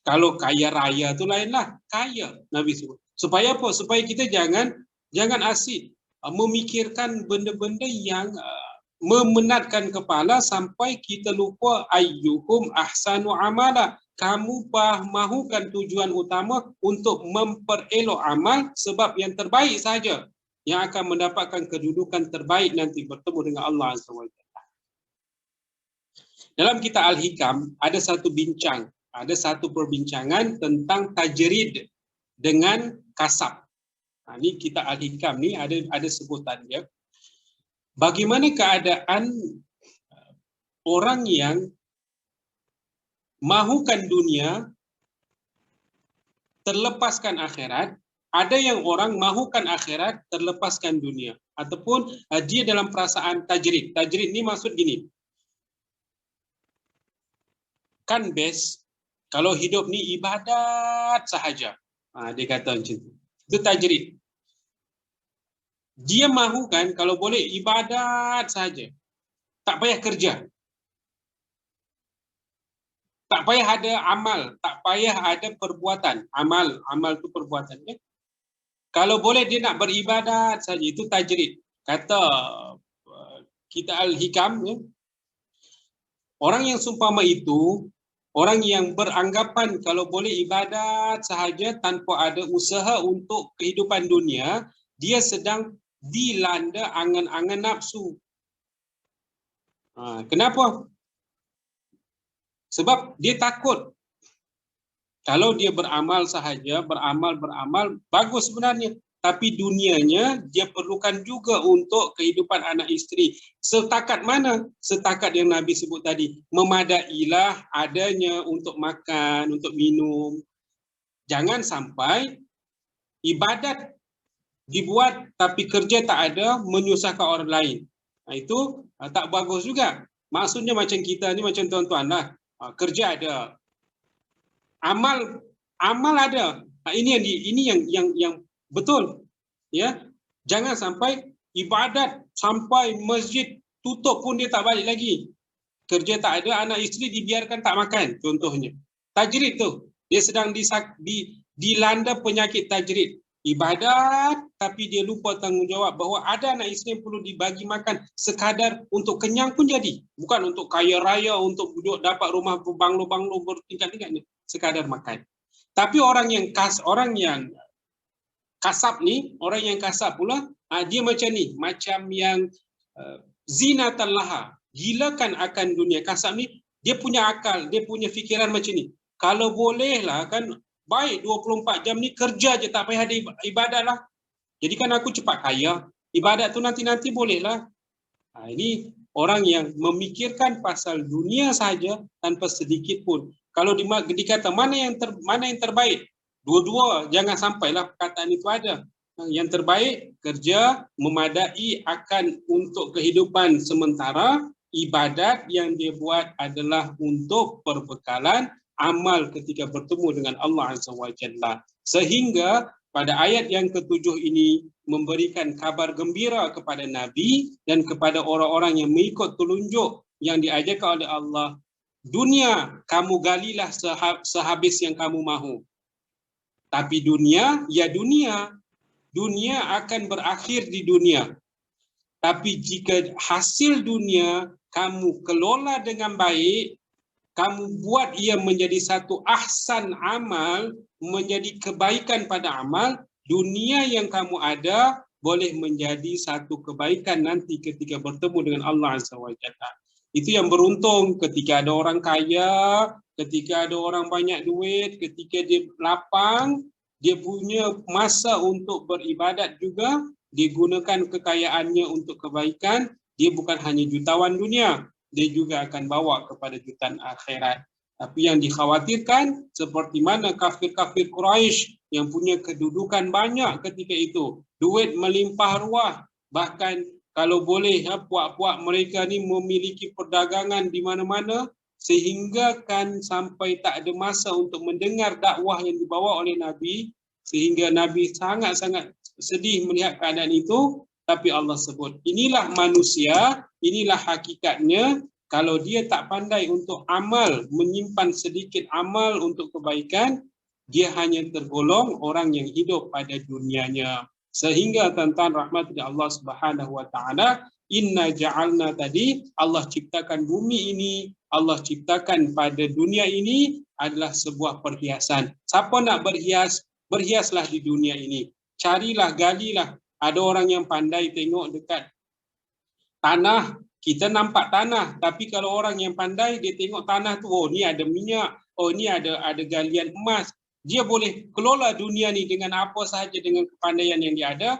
Kalau kaya raya itu lainlah, kaya Nabi sebut. Supaya apa? Supaya kita jangan asyik memikirkan benda-benda yang memenatkan kepala sampai kita lupa ayyuhum ahsanu amala. Kamu mahukan tujuan utama untuk memperelok amal sebab yang terbaik saja yang akan mendapatkan kedudukan terbaik nanti bertemu dengan Allah SWT. Dalam kitab Al-Hikam ada satu perbincangan tentang tajrid dengan kasab. Ini kitab Al-Hikam ni ada sebutan dia. Bagaimana keadaan orang yang mahukan dunia terlepaskan akhirat, ada yang orang mahukan akhirat terlepaskan dunia, ataupun dia dalam perasaan tajrid. Tajrid ni maksud gini, kan best kalau hidup ni ibadat sahaja. Dia kata macam tu. Itu tajrid. Dia mahukan kalau boleh ibadat saja. Tak payah kerja. Tak payah ada amal, tak payah ada perbuatan. Amal tu perbuatan. Kalau boleh dia nak beribadat saja, itu tajrid. Kata kita Al-Hikam, ya, orang yang seumpama itu, orang yang beranggapan kalau boleh ibadat sahaja tanpa ada usaha untuk kehidupan dunia, dia sedang dilanda angan-angan nafsu. Kenapa? Sebab dia takut kalau dia beramal sahaja, beramal, bagus sebenarnya. Tapi dunianya dia perlukan juga untuk kehidupan anak isteri. Setakat mana? Setakat yang Nabi sebut tadi. Memadailah adanya untuk makan, untuk minum. Jangan sampai ibadat dibuat tapi kerja tak ada, menyusahkan orang lain. Itu tak bagus juga. Maksudnya macam kita ni, macam tuan-tuan lah. Kerja ada. Amal ada. Ini yang betul. Ya. Jangan sampai ibadat sampai masjid tutup pun dia tak balik lagi. Kerja tak ada, anak isteri dibiarkan tak makan, contohnya. Tajrid tu, dia sedang dilanda penyakit tajrid. Ibadat tapi dia lupa tanggungjawab bahawa ada anak isteri yang perlu dibagi makan sekadar untuk kenyang pun jadi. Bukan untuk kaya raya, untuk duduk dapat rumah banglo-banglo bertingkat-tingkat ni. Sekadar makan. Tapi orang yang kasab ni, orang yang kasab pula, dia macam ni, macam yang zinatan laha, gilakan akan dunia. Kasab ni, dia punya akal, dia punya fikiran macam ni. Kalau boleh lah kan, baik 24 jam ni kerja je, tak payah ada ibadat lah. Jadi kan aku cepat kaya, ibadat tu nanti-nanti boleh lah. Ini orang yang memikirkan pasal dunia saja tanpa sedikit pun. Kalau dikata mana yang terbaik, dua-dua, jangan sampailah perkataan itu ada. Yang terbaik, kerja memadai akan untuk kehidupan sementara, ibadat yang dia buat adalah untuk perbekalan amal ketika bertemu dengan Allah Azza wa Jalla. Sehingga pada ayat yang ke-7 ini memberikan kabar gembira kepada Nabi dan kepada orang-orang yang mengikut telunjuk yang diajarkan oleh Allah. Dunia kamu galilah sehabis yang kamu mahu. Tapi dunia, ya dunia akan berakhir di dunia. Tapi jika hasil dunia kamu kelola dengan baik, kamu buat ia menjadi satu ahsan amal, menjadi kebaikan pada amal, dunia yang kamu ada boleh menjadi satu kebaikan nanti ketika bertemu dengan Allah Azza wa Jalla. Itu yang beruntung ketika ada orang kaya, ketika ada orang banyak duit, ketika dia lapang, dia punya masa untuk beribadat juga, dia gunakan kekayaannya untuk kebaikan, dia bukan hanya jutawan dunia, dia juga akan bawa kepada jutaan akhirat. Tapi yang dikhawatirkan, seperti mana kafir-kafir Quraisy yang punya kedudukan banyak ketika itu, duit melimpah ruah, bahkan kalau boleh puak-puak mereka ni memiliki perdagangan di mana-mana, sehingga kan sampai tak ada masa untuk mendengar dakwah yang dibawa oleh Nabi, sehingga Nabi sangat-sangat sedih melihat keadaan itu. Tapi Allah sebut, inilah manusia, inilah hakikatnya. Kalau dia tak pandai untuk amal, menyimpan sedikit amal untuk kebaikan, dia hanya tergolong orang yang hidup pada dunianya. Sehingga tuan-tuan rahmat dari Allah Subhanahu wa taala, inna ja'alna tadi, Allah ciptakan bumi ini, Allah ciptakan pada dunia ini adalah sebuah perhiasan. Siapa nak berhias, berhiaslah di dunia ini. Carilah, galilah. Ada orang yang pandai tengok dekat tanah, kita nampak tanah, tapi kalau orang yang pandai dia tengok tanah tu, oh ni ada minyak, oh ni ada galian emas. Dia boleh kelola dunia ni dengan apa sahaja dengan kepandaian yang dia ada,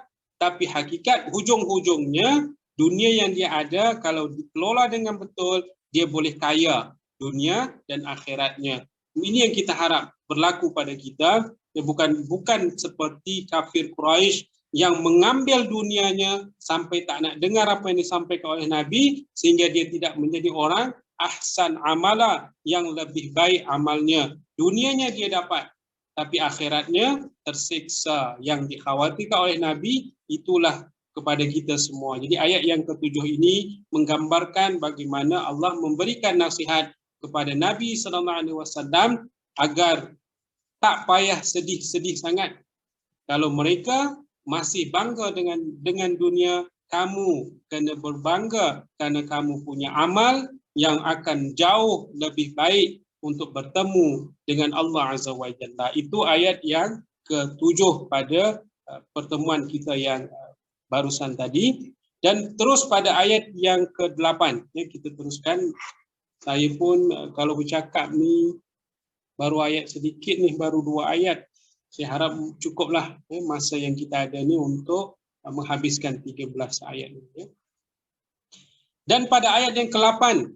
tapi hakikat hujung-hujungnya dunia yang dia ada kalau dikelola dengan betul, dia boleh kaya dunia dan akhiratnya. Ini yang kita harap berlaku pada kita, bukan seperti kafir Quraisy yang mengambil dunianya sampai tak nak dengar apa yang disampaikan oleh Nabi, sehingga dia tidak menjadi orang ahsan amala, yang lebih baik amalnya. Dunianya dia dapat, tapi akhiratnya tersiksa. Yang dikhawatirkan oleh Nabi itulah kepada kita semua. Jadi ayat yang ke-7 ini menggambarkan bagaimana Allah memberikan nasihat kepada Nabi SAW agar tak payah sedih-sedih sangat. Kalau mereka masih bangga dengan dunia, kamu kena berbangga kerana kamu punya amal yang akan jauh lebih baik untuk bertemu dengan Allah Azza wa Jalla. Itu ayat yang ke-7 pada pertemuan kita yang barusan tadi. Dan terus pada ayat yang ke-8, ya, kita teruskan. Saya pun kalau bercakap ni baru ayat sedikit ni, baru 2 ayat. Saya harap cukuplah masa yang kita ada ni untuk menghabiskan 13 ayat ni. Ya. Dan pada ayat yang ke-8,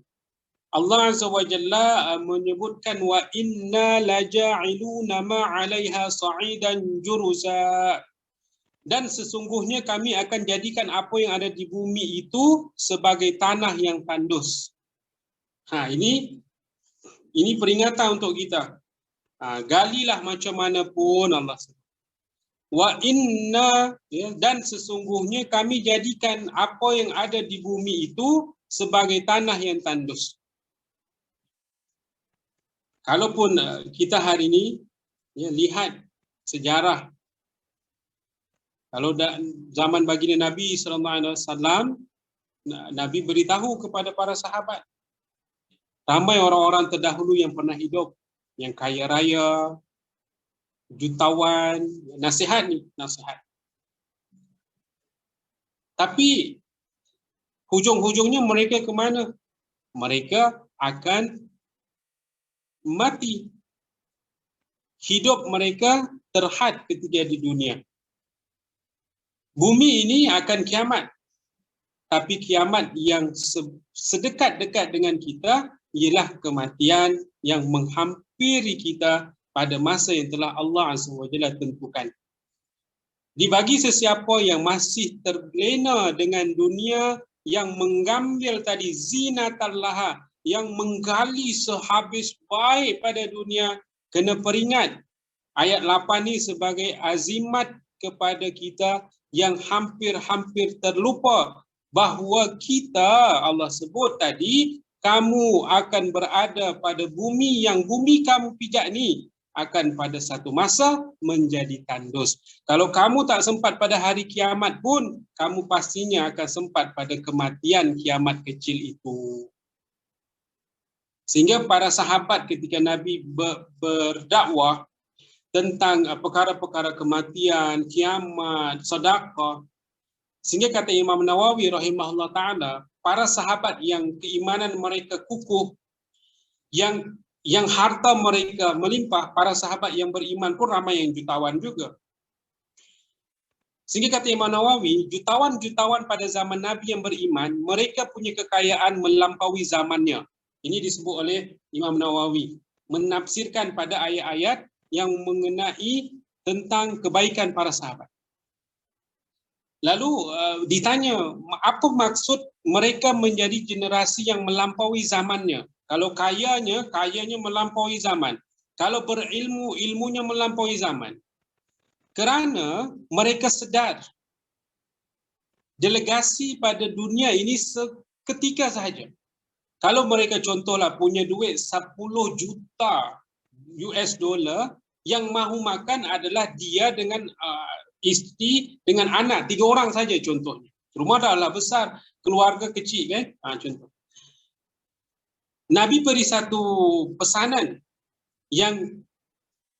Allah Azza wa Jalla menyebutkan wa inna laja'iluna ma 'alaiha sa'idan juruza. Dan sesungguhnya kami akan jadikan apa yang ada di bumi itu sebagai tanah yang tandus. Ini peringatan untuk kita. Galilah macam mana pun Allah sebut. Wa inna, ya, dan sesungguhnya kami jadikan apa yang ada di bumi itu sebagai tanah yang tandus. Kalaupun kita hari ini, ya, lihat sejarah, kalau zaman baginda Nabi SAW, Nabi beritahu kepada para sahabat, ramai orang-orang terdahulu yang pernah hidup, yang kaya raya, jutawan, nasihat ni, nasihat. Tapi hujung-hujungnya mereka ke mana? Mereka akan mati. Hidup mereka terhad ketika di dunia. Bumi ini akan kiamat. Tapi kiamat yang sedekat-dekat dengan kita ialah kematian yang menghampiri kita pada masa yang telah Allah Azza wa Jalla tentukan. Dibagi sesiapa yang masih terlena dengan dunia, yang mengambil tadi zinatallaha, yang menggali sehabis baik pada dunia, kena peringat ayat 8 ni sebagai azimat kepada kita yang hampir-hampir terlupa bahawa kita, Allah sebut tadi, kamu akan berada pada bumi yang bumi kamu pijak ni akan pada satu masa menjadi tandus. Kalau kamu tak sempat pada hari kiamat pun, kamu pastinya akan sempat pada kematian kiamat kecil itu. Sehingga para sahabat ketika Nabi berdakwah tentang perkara-perkara kematian, kiamat, sedekah, sehingga kata Imam Nawawi rahimahullah ta'ala, para sahabat yang keimanan mereka kukuh, yang harta mereka melimpah, para sahabat yang beriman pun ramai yang jutawan juga. Sehingga kata Imam Nawawi, jutawan-jutawan pada zaman Nabi yang beriman, mereka punya kekayaan melampaui zamannya. Ini disebut oleh Imam Nawawi, menafsirkan pada ayat-ayat yang mengenai tentang kebaikan para sahabat. Lalu ditanya, apa maksud mereka menjadi generasi yang melampaui zamannya? Kalau kayanya melampaui zaman. Kalau berilmu, ilmunya melampaui zaman. Kerana mereka sedar delegasi pada dunia ini seketika sahaja. Kalau mereka contohlah punya duit 10 juta US dollar, yang mahu makan adalah dia dengan isteri dengan anak, 3 orang saja contohnya. Rumah dah besar, keluarga kecil kan? Contoh. Nabi beri satu pesanan yang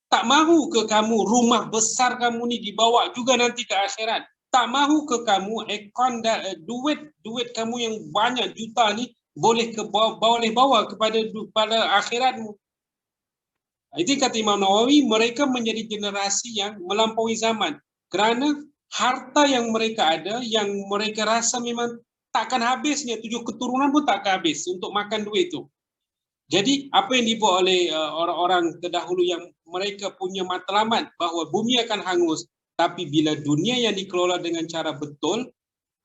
tak mahu ke kamu rumah besar kamu ni dibawa juga nanti ke akhirat. Tak mahu ke kamu duit kamu yang banyak juta ni boleh bawa kepada akhiratmu. Itu kata Imam Nawawi, mereka menjadi generasi yang melampaui zaman. Kerana harta yang mereka ada, yang mereka rasa memang takkan habisnya, 7 keturunan pun takkan habis untuk makan duit itu. Jadi apa yang dibuat oleh orang-orang terdahulu yang mereka punya matlamat bahawa bumi akan hangus, tapi bila dunia yang dikelola dengan cara betul,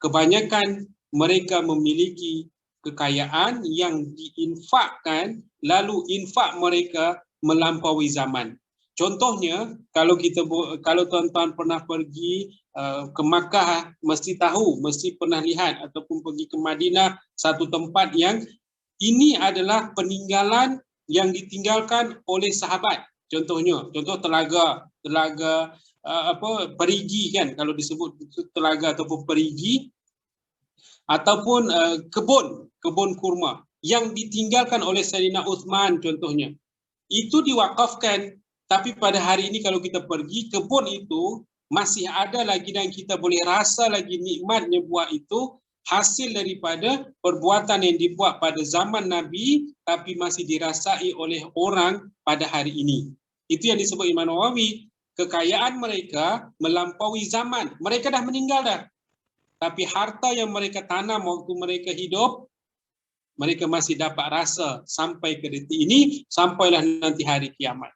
kebanyakan mereka memiliki kekayaan yang diinfakkan, lalu infak mereka melampaui zaman. Contohnya, kalau tuan-tuan pernah pergi ke Makkah, mesti tahu, mesti pernah lihat ataupun pergi ke Madinah, satu tempat yang ini adalah peninggalan yang ditinggalkan oleh sahabat. Contoh telaga perigi kan, kalau disebut telaga ataupun perigi, ataupun kebun kurma yang ditinggalkan oleh Sayyidina Uthman contohnya. Itu diwakafkan, tapi pada hari ini kalau kita pergi, kebun itu masih ada lagi dan kita boleh rasa lagi nikmatnya buah itu, hasil daripada perbuatan yang dibuat pada zaman Nabi tapi masih dirasai oleh orang pada hari ini. Itu yang disebut Imam Nawawi, kekayaan mereka melampaui zaman. Mereka dah meninggal dah. Tapi harta yang mereka tanam waktu mereka hidup, mereka masih dapat rasa sampai ke detik ini, sampailah nanti hari kiamat.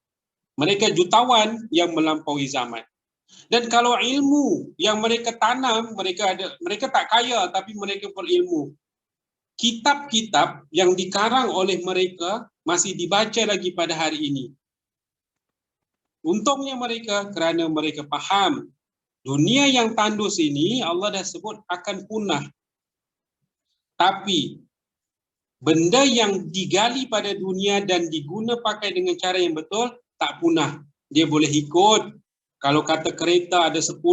Mereka jutawan yang melampaui zaman. Dan kalau ilmu yang mereka tanam, mereka tak kaya tapi mereka berilmu. Kitab-kitab yang dikarang oleh mereka masih dibaca lagi pada hari ini. Untungnya mereka kerana mereka faham dunia yang tandus ini Allah dah sebut akan punah. Tapi benda yang digali pada dunia dan diguna pakai dengan cara yang betul tak punah. Dia boleh ikut. Kalau kata kereta ada 10,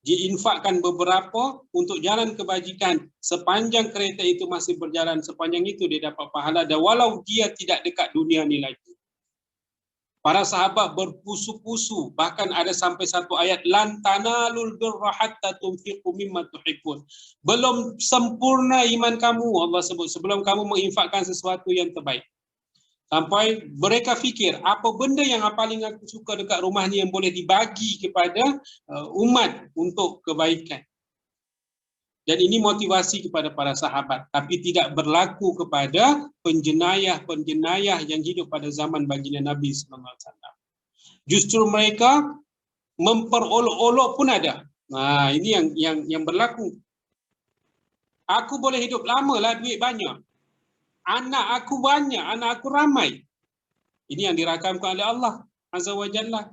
diinfakkan beberapa untuk jalan kebajikan. Sepanjang kereta itu masih berjalan, sepanjang itu dia dapat pahala. Dan walau dia tidak dekat dunia ni lagi. Para sahabat berpusu-pusu, bahkan ada sampai satu ayat, lan tanalul birra hatta tunfiqu mimma tuhibbun. Belum sempurna iman kamu, Allah sebut, sebelum kamu menginfakkan sesuatu yang terbaik. Sampai mereka fikir, apa benda yang paling aku suka dekat rumah ni yang boleh dibagi kepada umat untuk kebaikan. Dan ini motivasi kepada para sahabat, tapi tidak berlaku kepada penjenayah-penjenayah yang hidup pada zaman baginda Nabi SAW. Justru mereka memperolok-olok pun ada. Nah, ini yang berlaku. Aku boleh hidup lama lah, duit banyak. Anak aku banyak, anak aku ramai. Ini yang dirakamkan oleh Allah Azza wa Jalla.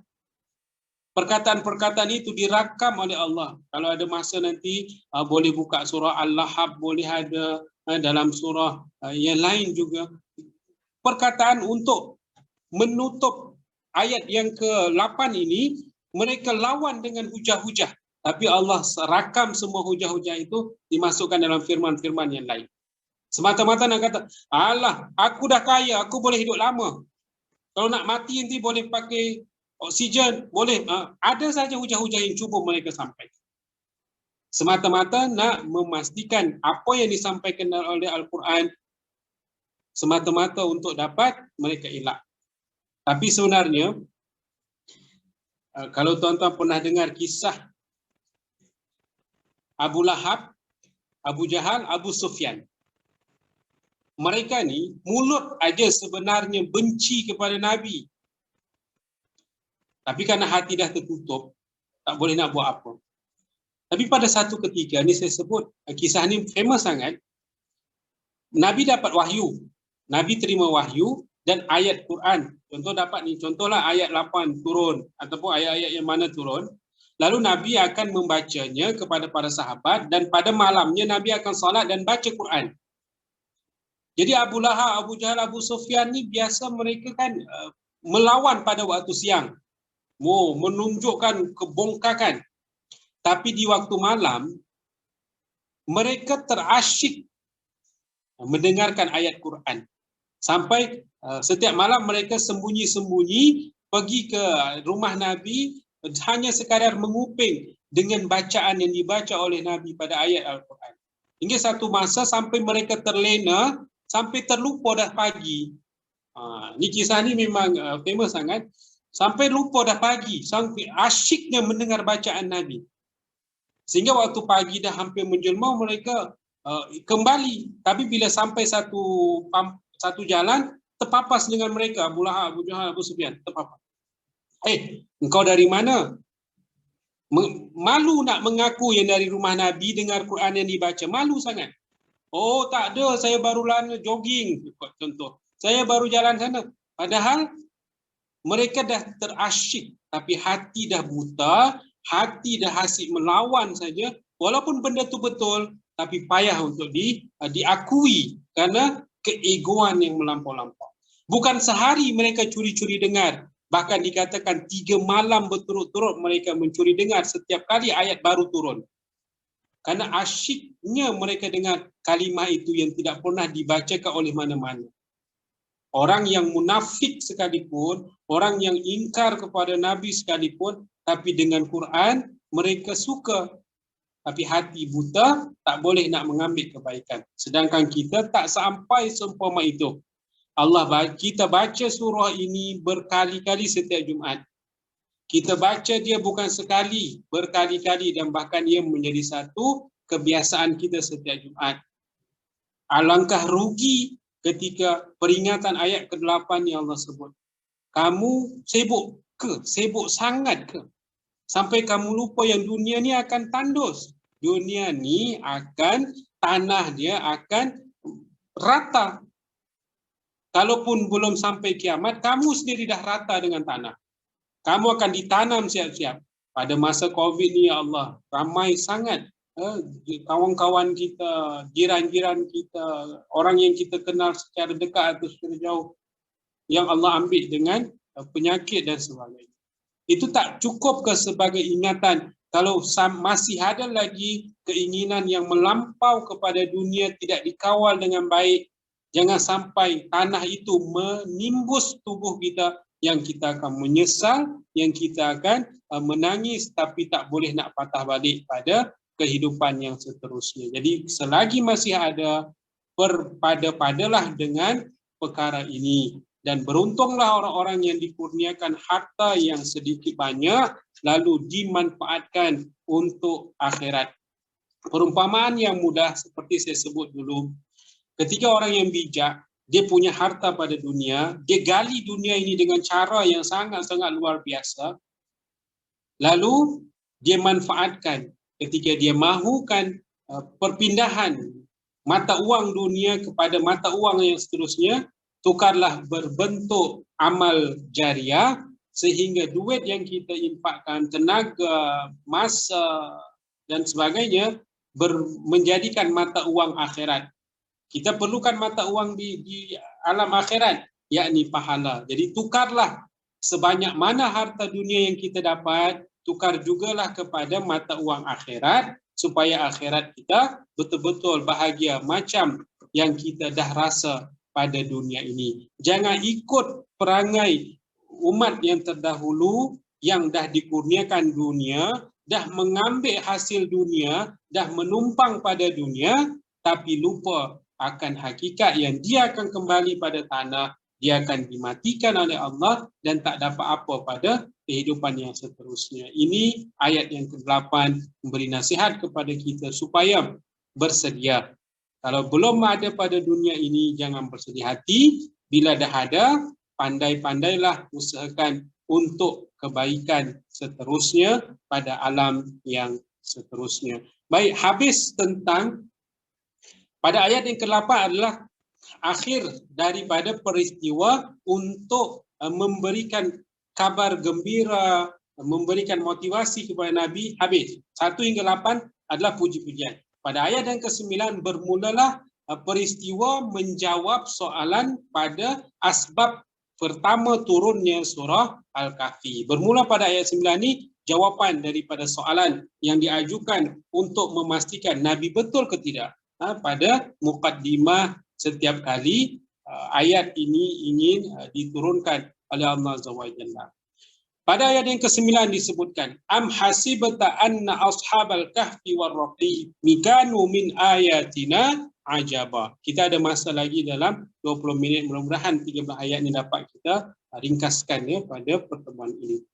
Perkataan-perkataan itu dirakam oleh Allah. Kalau ada masa nanti boleh buka surah Al-Lahab, boleh ada dalam surah yang lain juga. Perkataan untuk menutup ayat yang ke-8 ini, mereka lawan dengan hujah-hujah. Tapi Allah rakam semua hujah-hujah itu dimasukkan dalam firman-firman yang lain. Semata-mata nak kata, alah, aku dah kaya, aku boleh hidup lama. Kalau nak mati nanti boleh pakai oksigen, boleh. Ada saja hujah-hujah yang cuba mereka sampaikan. Semata-mata nak memastikan apa yang disampaikan oleh Al-Quran, semata-mata untuk dapat mereka elak. Tapi sebenarnya, kalau tuan-tuan pernah dengar kisah Abu Lahab, Abu Jahal, Abu Sufyan. Mereka ni mulut aja sebenarnya benci kepada Nabi. Tapi karena hati dah tertutup, tak boleh nak buat apa. Tapi pada satu ketika, ni saya sebut, kisah ni famous sangat. Nabi dapat wahyu. Nabi terima wahyu dan ayat Quran. Contoh dapat ni, contohlah ayat 8 turun ataupun ayat-ayat yang mana turun. Lalu Nabi akan membacanya kepada para sahabat dan pada malamnya Nabi akan salat dan baca Quran. Jadi Abu Lahab, Abu Jahal, Abu Sufyan ni biasa mereka kan melawan pada waktu siang. Menunjukkan kebongkakan. Tapi di waktu malam, mereka terasyik mendengarkan ayat Quran. Sampai setiap malam mereka sembunyi-sembunyi pergi ke rumah Nabi hanya sekadar menguping dengan bacaan yang dibaca oleh Nabi pada ayat Al-Quran. Hingga satu masa sampai mereka terlena, sampai terlupa dah pagi. Ni kisah ni memang famous sangat. Sampai lupa dah pagi, sampai asyiknya mendengar bacaan Nabi. Sehingga waktu pagi dah hampir menjelma, mereka kembali. Tapi bila sampai satu jalan, terpapas dengan mereka. Abu Lahab, Abu Jahal, Abu Sufyan, terpapas. Engkau dari mana? Malu nak mengaku yang dari rumah Nabi, dengar Quran yang dibaca. Malu sangat. Oh tak ada, saya baru jogging. Contoh, saya baru jalan sana. Padahal mereka dah terasyik. Tapi hati dah buta, hati dah hasik melawan saja. Walaupun benda tu betul, tapi payah untuk diakui. Kerana keegoan yang melampau-lampau. Bukan sehari mereka curi-curi dengar. Bahkan dikatakan 3 malam berturut-turut mereka mencuri dengar setiap kali ayat baru turun. Karena asyiknya mereka dengar kalimah itu yang tidak pernah dibacakan oleh mana-mana. Orang yang munafik sekalipun, orang yang ingkar kepada Nabi sekalipun, tapi dengan Quran mereka suka. Tapi hati buta tak boleh nak mengambil kebaikan. Sedangkan kita tak sampai seumpama itu. Kita baca surah ini berkali-kali setiap Jumaat. Kita baca dia bukan sekali, berkali-kali, dan bahkan ia menjadi satu kebiasaan kita setiap Jumaat. Alangkah rugi ketika peringatan ayat ke-8 yang Allah sebut. Kamu sibuk ke? Sibuk sangat ke? Sampai kamu lupa yang dunia ni akan tandus. Dunia ni akan, tanah dia akan rata. Kalaupun belum sampai kiamat, kamu sendiri dah rata dengan tanah. Kamu akan ditanam siap-siap. Pada masa COVID ni, ya Allah, ramai sangat kawan-kawan kita, jiran-jiran kita, orang yang kita kenal secara dekat atau secara jauh, yang Allah ambil dengan penyakit dan sebagainya. Itu tak cukup ke sebagai ingatan kalau masih ada lagi keinginan yang melampau kepada dunia tidak dikawal dengan baik. Jangan sampai tanah itu menimbus tubuh kita, yang kita akan menyesal, yang kita akan menangis, tapi tak boleh nak patah balik pada kehidupan yang seterusnya. Jadi selagi masih ada, berpada-padalah dengan perkara ini. Dan beruntunglah orang-orang yang dikurniakan harta yang sedikit banyak, lalu dimanfaatkan untuk akhirat. Perumpamaan yang mudah seperti saya sebut dulu, ketika orang yang bijak, dia punya harta pada dunia, dia gali dunia ini dengan cara yang sangat-sangat luar biasa, lalu dia manfaatkan ketika dia mahukan perpindahan mata uang dunia kepada mata uang yang seterusnya, tukarlah berbentuk amal jariah, sehingga duit yang kita infakkan, tenaga, masa dan sebagainya menjadikan mata uang akhirat. Kita perlukan mata uang di alam akhirat, yakni pahala. Jadi tukarlah sebanyak mana harta dunia yang kita dapat, tukar jugalah kepada mata uang akhirat, supaya akhirat kita betul-betul bahagia macam yang kita dah rasa pada dunia ini. Jangan ikut perangai umat yang terdahulu yang dah dikurniakan dunia, dah mengambil hasil dunia, dah menumpang pada dunia, tapi lupa akan hakikat yang dia akan kembali pada tanah, dia akan dimatikan oleh Allah dan tak dapat apa pada kehidupan yang seterusnya. Ini ayat yang ke-8 memberi nasihat kepada kita supaya bersedia. Kalau belum ada pada dunia ini, jangan bersedih hati. Bila dah ada, pandai-pandailah usahakan untuk kebaikan seterusnya pada alam yang seterusnya. Baik, habis tentang pada ayat yang ke-8 adalah akhir daripada peristiwa untuk memberikan kabar gembira, memberikan motivasi kepada Nabi. Habis. 1 hingga 8 adalah puji-pujian. Pada ayat yang ke-9 bermulalah peristiwa menjawab soalan pada asbab pertama turunnya surah Al-Kahfi. Bermula pada ayat 9 ini jawapan daripada soalan yang diajukan untuk memastikan Nabi betul ke tidak. Pada muqaddimah setiap kali ayat ini ingin diturunkan oleh Allah Azza wa Jalla. Pada ayat yang ke-9 disebutkan, am hasibata anna ashabal kahfi war raqim mikanu min ayatina ajaba. Kita ada masa lagi dalam 20 minit, mudah-mudahan 13 ayat ini dapat kita ringkaskan pada pertemuan ini.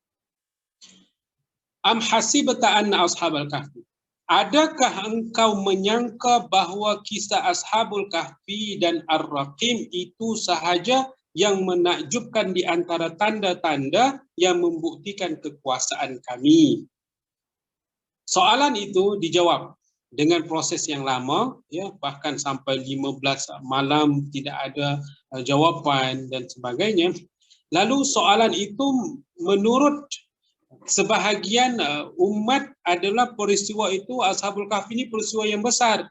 Am hasibata anna ashabal kahfi, adakah engkau menyangka bahawa kisah Ashabul Kahfi dan Ar-Raqim itu sahaja yang menakjubkan di antara tanda-tanda yang membuktikan kekuasaan kami? Soalan itu dijawab dengan proses yang lama, ya, bahkan sampai 15 malam tidak ada jawapan dan sebagainya. Lalu soalan itu menurut sebahagian umat adalah peristiwa itu, Ashabul Kahfi ini peristiwa yang besar.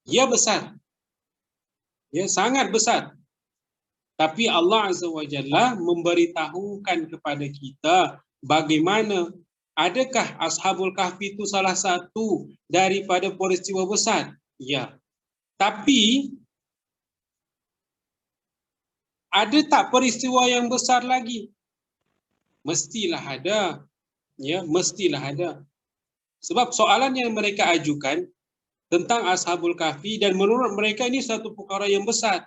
Ya besar. Ya sangat besar. Tapi Allah Azza wa Jalla memberitahukan kepada kita bagaimana, adakah Ashabul Kahfi itu salah satu daripada peristiwa besar? Ya. Tapi ada tak peristiwa yang besar lagi? Mestilah ada. Ya, mestilah ada. Sebab soalan yang mereka ajukan tentang Ashabul Kahfi dan menurut mereka ini satu perkara yang besar.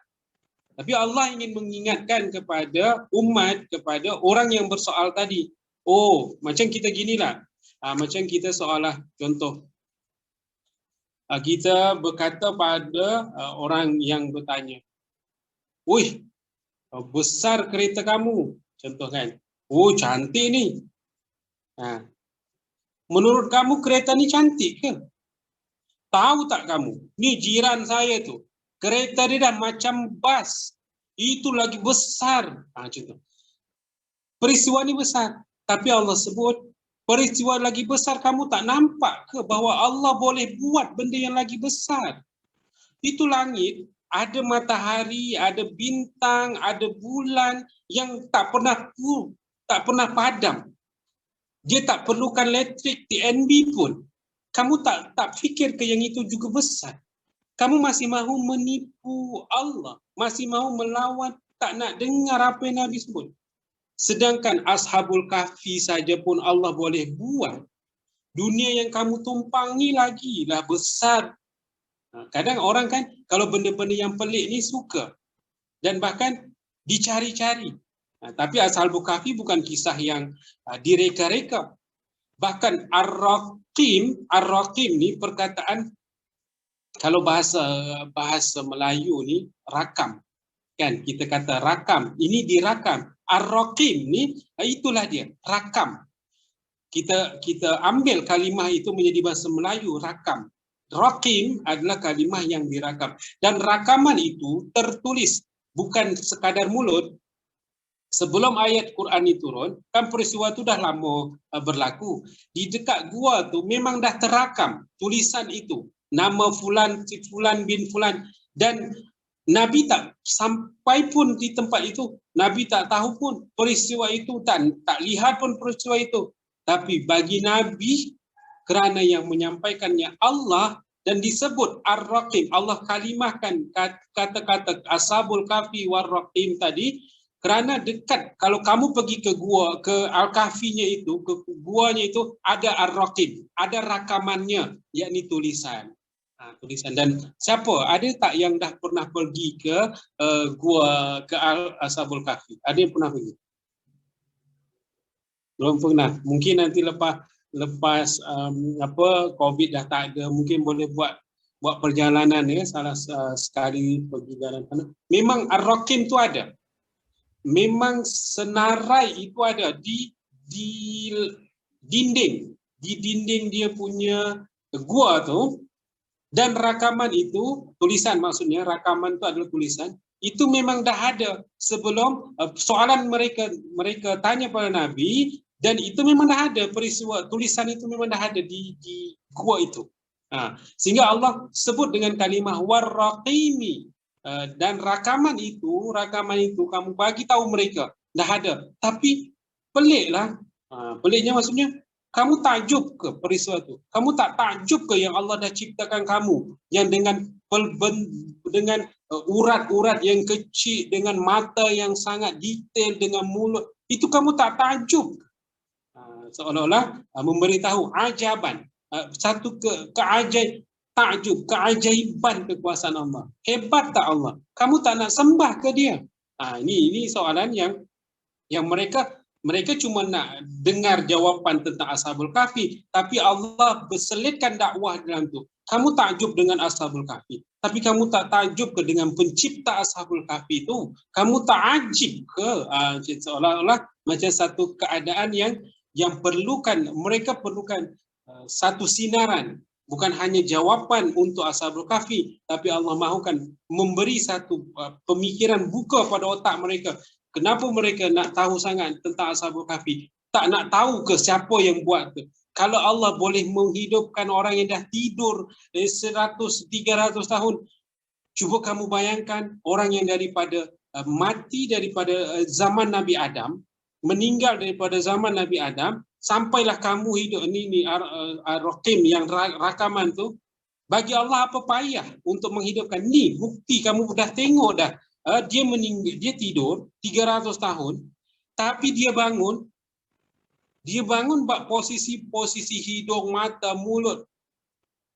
Tapi Allah ingin mengingatkan kepada umat, kepada orang yang bersoal tadi. Oh, macam kita ginilah. Macam kita seolah contoh. Kita berkata pada orang yang bertanya, "Wih, besar kereta kamu." Contoh kan. "Oh, cantik ni." Menurut kamu kereta ni cantik ke? Tahu tak kamu? Ni jiran saya tu. Kereta dia dah macam bas. Itu lagi besar. Contoh. Peristiwa ni besar. Tapi Allah sebut, peristiwa lagi besar kamu tak nampak ke bahawa Allah boleh buat benda yang lagi besar? Itu langit, ada matahari, ada bintang, ada bulan yang tak pernah padam. Dia tak perlukan elektrik, TNB pun. Kamu tak fikir ke yang itu juga besar? Kamu masih mahu menipu Allah, masih mahu melawan, tak nak dengar apa yang Nabi sebut. Sedangkan Ashabul Kahfi saja pun Allah boleh buat. Dunia yang kamu tumpangi lagi lah besar. Kadang orang kan kalau benda-benda yang pelik ni suka dan bahkan dicari-cari. Tapi Ashabul Kahfi bukan kisah yang direka-reka. Bahkan Ar-Raqim ni perkataan, kalau bahasa Melayu ni rakam. Kan kita kata rakam, ini dirakam. Ar-Raqim ni itulah dia, rakam. Kita ambil kalimah itu menjadi bahasa Melayu, rakam. Raqim adalah kalimah yang dirakam. Dan rakaman itu tertulis, bukan sekadar mulut. Sebelum ayat Quran itu turun, kan peristiwa itu dah lama berlaku. Di dekat gua tu memang dah terakam tulisan itu. Nama fulan, si fulan bin fulan. Dan Nabi tak sampai pun di tempat itu. Nabi tak tahu pun peristiwa itu, tak lihat pun peristiwa itu. Tapi bagi Nabi, kerana yang menyampaikannya Allah dan disebut Ar-Raqim, Allah kalimahkan kata-kata Ashabul Kahfi war-Raqim tadi, kerana dekat. Kalau kamu pergi ke gua, ke Al-Kahfinya itu, ke guanya itu, ada Ar-Raqim, ada rakamannya, yakni tulisan. Tulisan. Dan siapa? Ada tak yang dah pernah pergi ke gua, ke Ashabul Kahfi? Ada yang pernah pergi? Belum pernah. Mungkin nanti lepas COVID dah tak ada, mungkin boleh buat perjalanan ya, salah sekali pergi jalan sana. Memang Ar-Raqim tu ada. Memang senarai itu ada di dinding dia punya gua tu, dan rakaman itu, tulisan maksudnya, rakaman itu adalah tulisan, itu memang dah ada sebelum soalan mereka tanya pada Nabi, dan itu memang dah ada peristiwa, tulisan itu memang dah ada di gua itu. Sehingga Allah sebut dengan kalimah war-raqimi. Dan rakaman itu kamu bagi tahu mereka dah ada. Tapi peliklah. Peliknya maksudnya kamu takjub ke peristiwa itu? Kamu tak takjub ke yang Allah dah ciptakan kamu yang dengan urat-urat yang kecil, dengan mata yang sangat detail, dengan mulut, itu kamu tak takjub? Seolah-olah memberitahu ajaban, satu takjub, keajaiban kekuasaan Allah. Hebat tak Allah? Kamu tak nak sembah ke dia? Ini soalan yang mereka cuma nak dengar jawapan tentang Ashabul Kahfi, tapi Allah berselitkan dakwah dalam tu. Kamu takjub dengan Ashabul Kahfi, tapi kamu tak takjub ke dengan pencipta Ashabul Kahfi itu? Kamu tak ajib ke? Seolah-olah macam satu keadaan yang mereka perlukan satu sinaran. Bukan hanya jawapan untuk Ashabul Kahfi, tapi Allah mahukan memberi satu pemikiran buka pada otak mereka. Kenapa mereka nak tahu sangat tentang Ashabul Kahfi? Tak nak tahu ke siapa yang buat ke? Kalau Allah boleh menghidupkan orang yang dah tidur 100-300 tahun, Cuba kamu bayangkan orang yang daripada mati daripada zaman Nabi Adam, meninggal daripada zaman Nabi Adam, sampailah kamu hidup ni Ar-Raqim yang rakaman tu, bagi Allah apa payah untuk menghidupkan ni? Bukti kamu dah tengok dah. Dia meninggal, dia tidur 300 tahun, tapi dia bangun posisi hidung, mata, mulut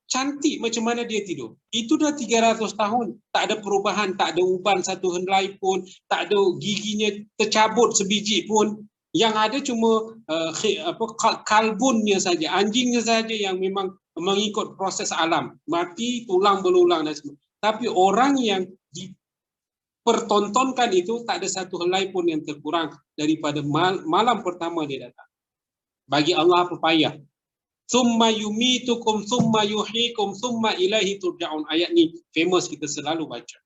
cantik macam mana dia tidur. Itu dah 300 tahun. Tak ada perubahan, tak ada uban satu helai pun, tak ada giginya tercabut sebiji pun. Yang ada cuma kalbunnya saja, anjingnya saja yang memang mengikut proses alam. Mati, tulang belulang dan semua. Tapi orang yang dipertontonkan itu tak ada satu helai pun yang terkurang daripada malam pertama dia datang. Bagi Allah apa payah. Summa yumitukum summa yuhyikum summa ilaihi turja'un. Ayat ni famous, kita selalu baca.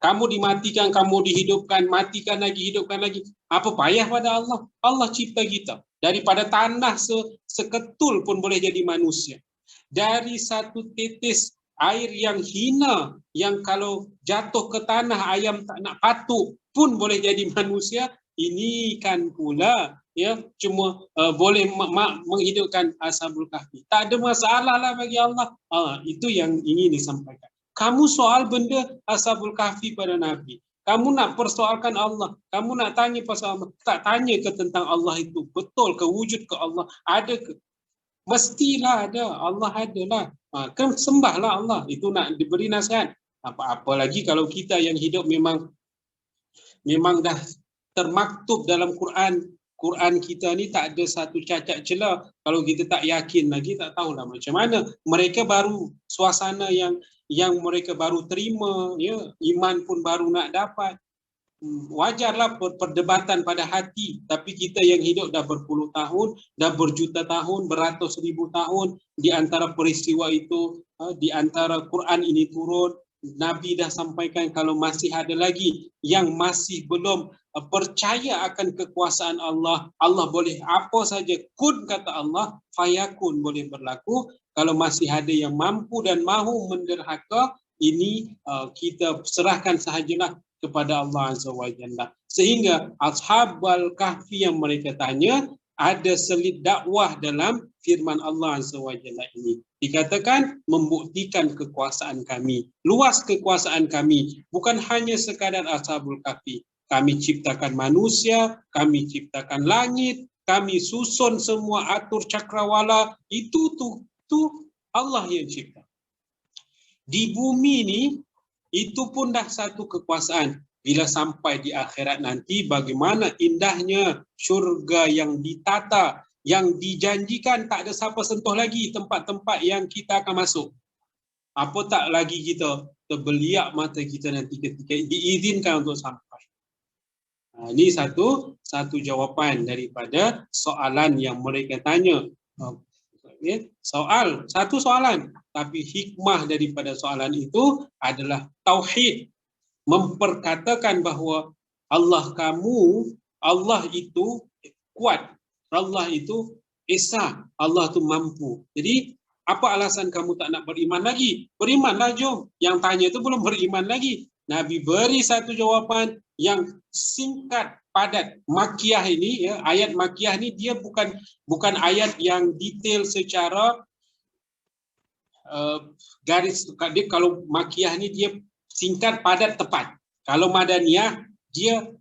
Kamu dimatikan, kamu dihidupkan, matikan lagi, hidupkan lagi. Apa payah pada Allah? Allah cipta kita. Daripada tanah seketul pun boleh jadi manusia. Dari satu tetes air yang hina, yang kalau jatuh ke tanah ayam tak nak patuk pun boleh jadi manusia. Ini kan pula ya cuma boleh menghidupkan Ashabul Kahfi. Tak ada masalah lah bagi Allah. Itu yang ingin disampaikan. Kamu soal benda Ashabul Kahfi pada Nabi. Kamu nak persoalkan Allah. Kamu nak tanya pasal Allah. Tak tanya ke tentang Allah itu. Betul ke wujud ke Allah? Ada ke? Mestilah ada. Allah adalah. Kan sembahlah Allah. Itu nak diberi nasihat. Apa lagi kalau kita yang hidup memang dah termaktub dalam Quran kita ni tak ada satu cacat celah. Kalau kita tak yakin lagi, tak tahulah macam mana. Mereka baru suasana yang mereka baru terima, ya, iman pun baru nak dapat. Wajarlah perdebatan pada hati, tapi kita yang hidup dah berpuluh tahun, dah berjuta tahun, beratus ribu tahun, di antara peristiwa itu, di antara Quran ini turun, Nabi dah sampaikan kalau masih ada lagi yang masih belum percaya akan kekuasaan Allah. Allah boleh apa saja, kun kata Allah, fayakun boleh berlaku. Kalau masih ada yang mampu dan mahu menderhaka, ini kita serahkan sahajalah kepada Allah Azza wa Jalla. Sehingga Ashabul Kahfi yang mereka tanya, ada selit dakwah dalam firman Allah Azza wa Jalla ini. Dikatakan membuktikan kekuasaan kami, luas kekuasaan kami, bukan hanya sekadar Ashabul Kahfi. Kami ciptakan manusia, kami ciptakan langit, kami susun semua atur cakrawala, itu Allah yang cipta. Di bumi ni, itu pun dah satu kekuasaan. Bila sampai di akhirat nanti, bagaimana indahnya syurga yang ditata, yang dijanjikan tak ada siapa sentuh lagi tempat-tempat yang kita akan masuk. Apa tak lagi kita terbeliak mata kita nanti ketika diizinkan untuk sampai. Ini satu jawapan daripada soalan yang mereka tanya. Satu soalan, tapi hikmah daripada soalan itu adalah tauhid. Memperkatakan bahawa Allah itu kuat, Allah itu esa, Allah itu mampu. Jadi apa alasan kamu tak nak beriman lagi? Berimanlah jom. Yang tanya itu belum beriman lagi. Nabi beri satu jawapan yang singkat, padat. Makiyah ini, ya, ayat makiyah ini dia bukan ayat yang detail secara garis. Kalau makiyah ini dia singkat, padat, tepat. Kalau madaniyah dia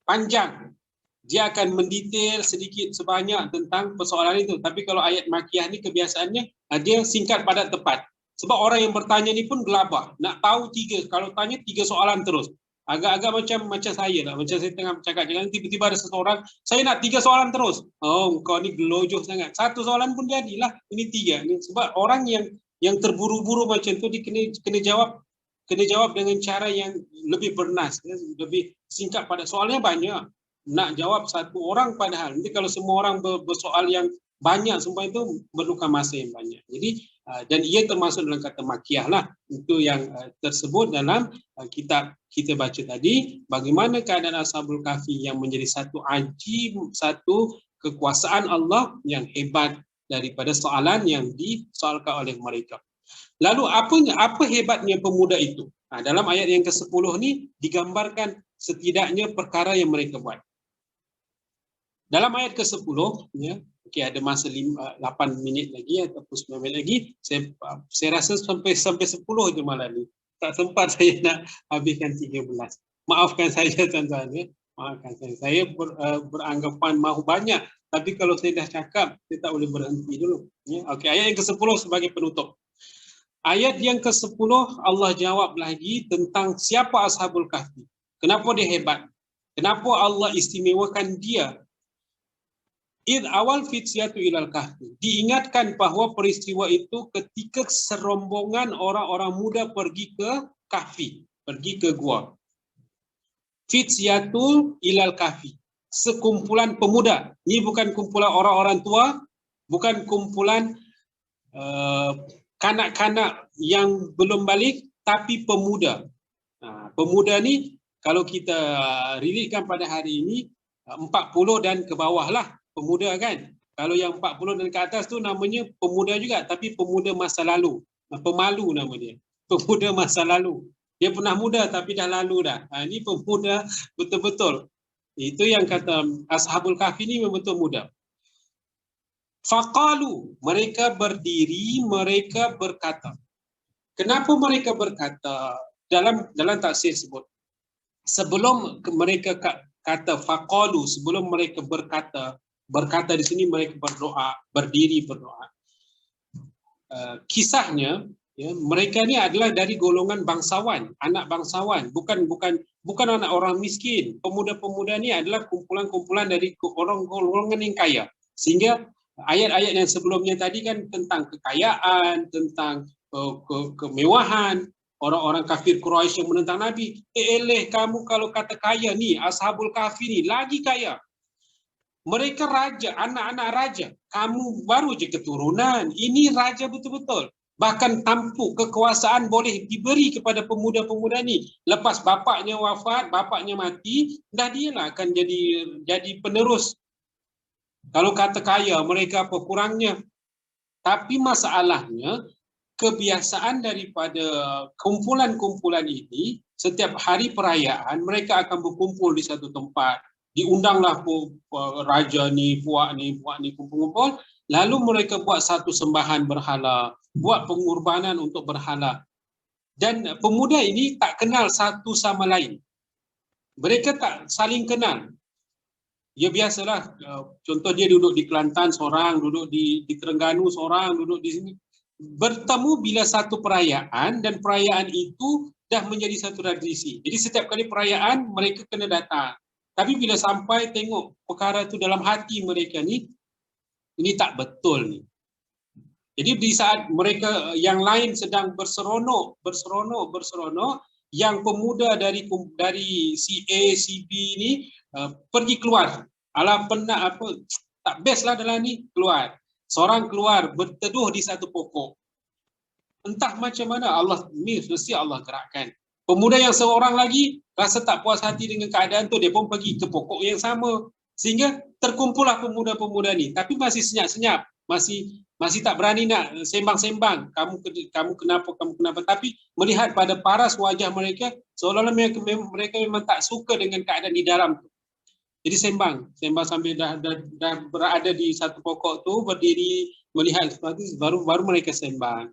panjang. Dia akan mendetail sedikit sebanyak tentang persoalan itu. Tapi kalau ayat makiyah ni kebiasaannya dia singkat, padat, tepat. Sebab orang yang bertanya ni pun gelabah. Nak tahu kalau tanya 3 soalan terus. Agak-agak macam saya lah. Macam saya tengah cakap-cakap, tiba-tiba ada seseorang, saya nak 3 soalan terus. Oh, kau ni gelojoh sangat. 1 soalan pun jadilah. Ini 3. Sebab orang yang terburu-buru macam tu, dia kena jawab dengan cara yang lebih bernas, lebih singkat pada soalnya banyak. Nak jawab 1 orang padahal. Nanti kalau semua orang bersoal yang banyak semua itu memerlukan masa yang banyak. Jadi dan ia termasuk dalam kata makiyah lah. Itu yang tersebut dalam kitab kita baca tadi. Bagaimana keadaan Ashabul Kahfi yang menjadi satu ajib, satu kekuasaan Allah yang hebat daripada soalan yang disoalkan oleh mereka. Lalu apa hebatnya pemuda itu? Dalam ayat yang ke-10 ni digambarkan setidaknya perkara yang mereka buat. Dalam ayat ke-10, ya, okey, ada masa 8 minit lagi ataupun 9 minit lagi. Saya rasa sampai 10 je malam ni. Tak sempat saya nak habiskan 13. Maafkan saya tuan-tuan, ya. Maafkan saya. Saya beranggapan mahu banyak, tapi kalau saya dah cakap, saya tak boleh berhenti dulu. Ya. Okey, ayat yang ke-10 sebagai penutup. Ayat yang ke-10 Allah jawab lagi tentang siapa Ashabul Kahfi. Kenapa dia hebat? Kenapa Allah istimewakan dia? Id awal fityatu ilal kahfi. Diingatkan bahawa peristiwa itu ketika serombongan orang-orang muda pergi ke kahfi, pergi ke gua. Fityatu ilal kahfi. Sekumpulan pemuda. Ini bukan kumpulan orang-orang tua, bukan kumpulan kanak-kanak yang belum balik, tapi pemuda. Pemuda ni kalau kita relatekan pada hari ini 40 dan ke bawah lah. Pemuda kan. Kalau yang 40 dan ke atas tu namanya pemuda juga, tapi pemuda masa lalu. Pemalu nama dia. Pemuda masa lalu. Dia pernah muda tapi dah lalu dah. Ini pemuda betul-betul. Itu yang kata Ashabul Kahfi ni memang betul muda. Faqalu, mereka berdiri, mereka berkata. Kenapa mereka berkata? Dalam tafsir sebut. Sebelum mereka kata faqalu, sebelum mereka berkata di sini mereka berdoa, berdiri berdoa. Kisahnya, ya, mereka ni adalah dari golongan bangsawan, anak bangsawan, bukan anak orang miskin. Pemuda-pemuda ni adalah kumpulan-kumpulan dari orang golongan yang kaya. Sehingga ayat-ayat yang sebelumnya tadi kan tentang kekayaan, tentang kemewahan. Orang-orang kafir Quraisy yang menentang Nabi. Kamu kalau kata kaya ni, Ashabul Kahfi ni lagi kaya. Mereka raja, anak-anak raja. Kamu baru je keturunan. Ini raja betul-betul. Bahkan tampuk kekuasaan boleh diberi kepada pemuda-pemuda ni. Lepas bapaknya wafat, bapaknya mati, dah dia lah akan jadi penerus. Kalau kata kaya, mereka apa kurangnya? Tapi masalahnya, kebiasaan daripada kumpulan-kumpulan ini, setiap hari perayaan, mereka akan berkumpul di satu tempat. Diundanglah raja ni, puak ni kumpul-kumpul, lalu mereka buat satu sembahan berhala, buat pengorbanan untuk berhala. Dan pemuda ini tak kenal satu sama lain. Mereka tak saling kenal. Ya biasalah, contoh dia duduk di Kelantan seorang, duduk di Terengganu seorang, duduk di sini. Bertemu bila satu perayaan, dan perayaan itu dah menjadi satu tradisi. Jadi setiap kali perayaan mereka kena datang. Tapi bila sampai tengok perkara itu dalam hati mereka ni, ini tak betul ni. Jadi di saat mereka yang lain sedang berseronok, yang pemuda dari si A, si B ni pergi keluar. Alah penat apa, tak best lah dalam ni, keluar. Seorang keluar berteduh di satu pokok. Entah macam mana Allah ni mesti Allah gerakkan. Pemuda yang seorang lagi rasa tak puas hati dengan keadaan tu, dia pun pergi ke pokok yang sama. Sehingga terkumpullah pemuda-pemuda ni. Tapi masih senyap-senyap, masih tak berani nak sembang-sembang. Kamu kenapa? Tapi melihat pada paras wajah mereka, seolah-olah mereka memang tak suka dengan keadaan di dalam tu. Jadi sembang sambil dah berada di satu pokok tu, berdiri melihat seperti baru mereka sembang.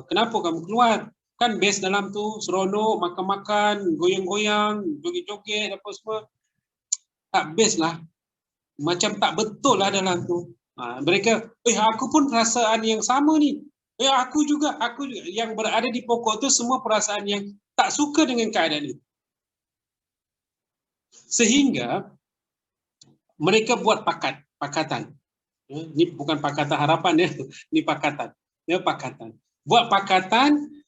Kenapa kamu keluar? Kan best dalam tu, seronok, makan-makan, goyang-goyang, joget-joget, apa semua. Tak best lah. Macam tak betul lah dalam tu. Mereka, aku pun perasaan yang sama ni. Aku juga. Yang berada di pokok tu semua perasaan yang tak suka dengan keadaan itu. Sehingga mereka buat pakatan. Ini bukan pakatan harapan ya, ini pakatan. Ya, pakatan. Buat pakatan.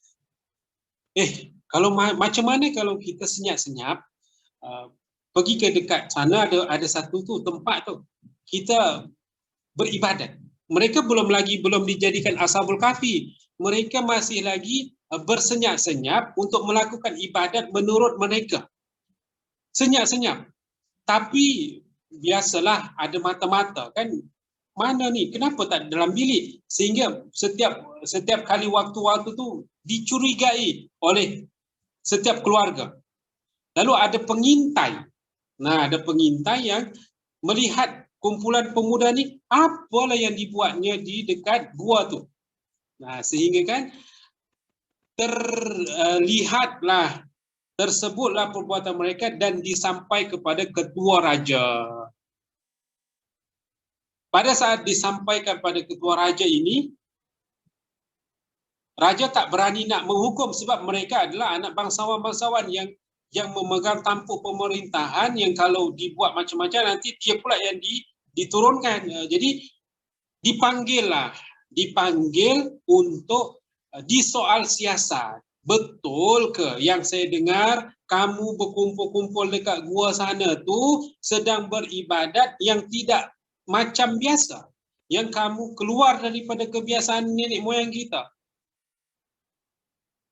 Kalau macam mana kalau kita senyap-senyap, pergi ke dekat sana, ada satu tu tempat tu, kita beribadat. Mereka belum dijadikan Ashabul Kahfi. Mereka masih lagi bersenyap-senyap untuk melakukan ibadat menurut mereka. Senyap-senyap. Tapi biasalah ada mata-mata kan. mana ni? Kenapa tak dalam bilik? Sehingga setiap kali waktu-waktu tu dicurigai oleh setiap keluarga. Lalu ada pengintai. Nah, ada pengintai yang melihat kumpulan pemuda ni, apalah yang dibuatnya di dekat gua tu. Nah, sehingga kan terlihatlah, tersebutlah perbuatan mereka dan disampaikan kepada ketua raja. Pada saat disampaikan pada ketua raja ini, raja tak berani nak menghukum sebab mereka adalah anak bangsawan-bangsawan yang memegang tampuk pemerintahan, yang kalau dibuat macam-macam nanti dia pula yang diturunkan. Jadi dipanggil untuk disoal siasat. Betul ke yang saya dengar kamu berkumpul-kumpul dekat gua sana tu sedang beribadat yang tidak macam biasa, yang kamu keluar daripada kebiasaan nenek moyang kita.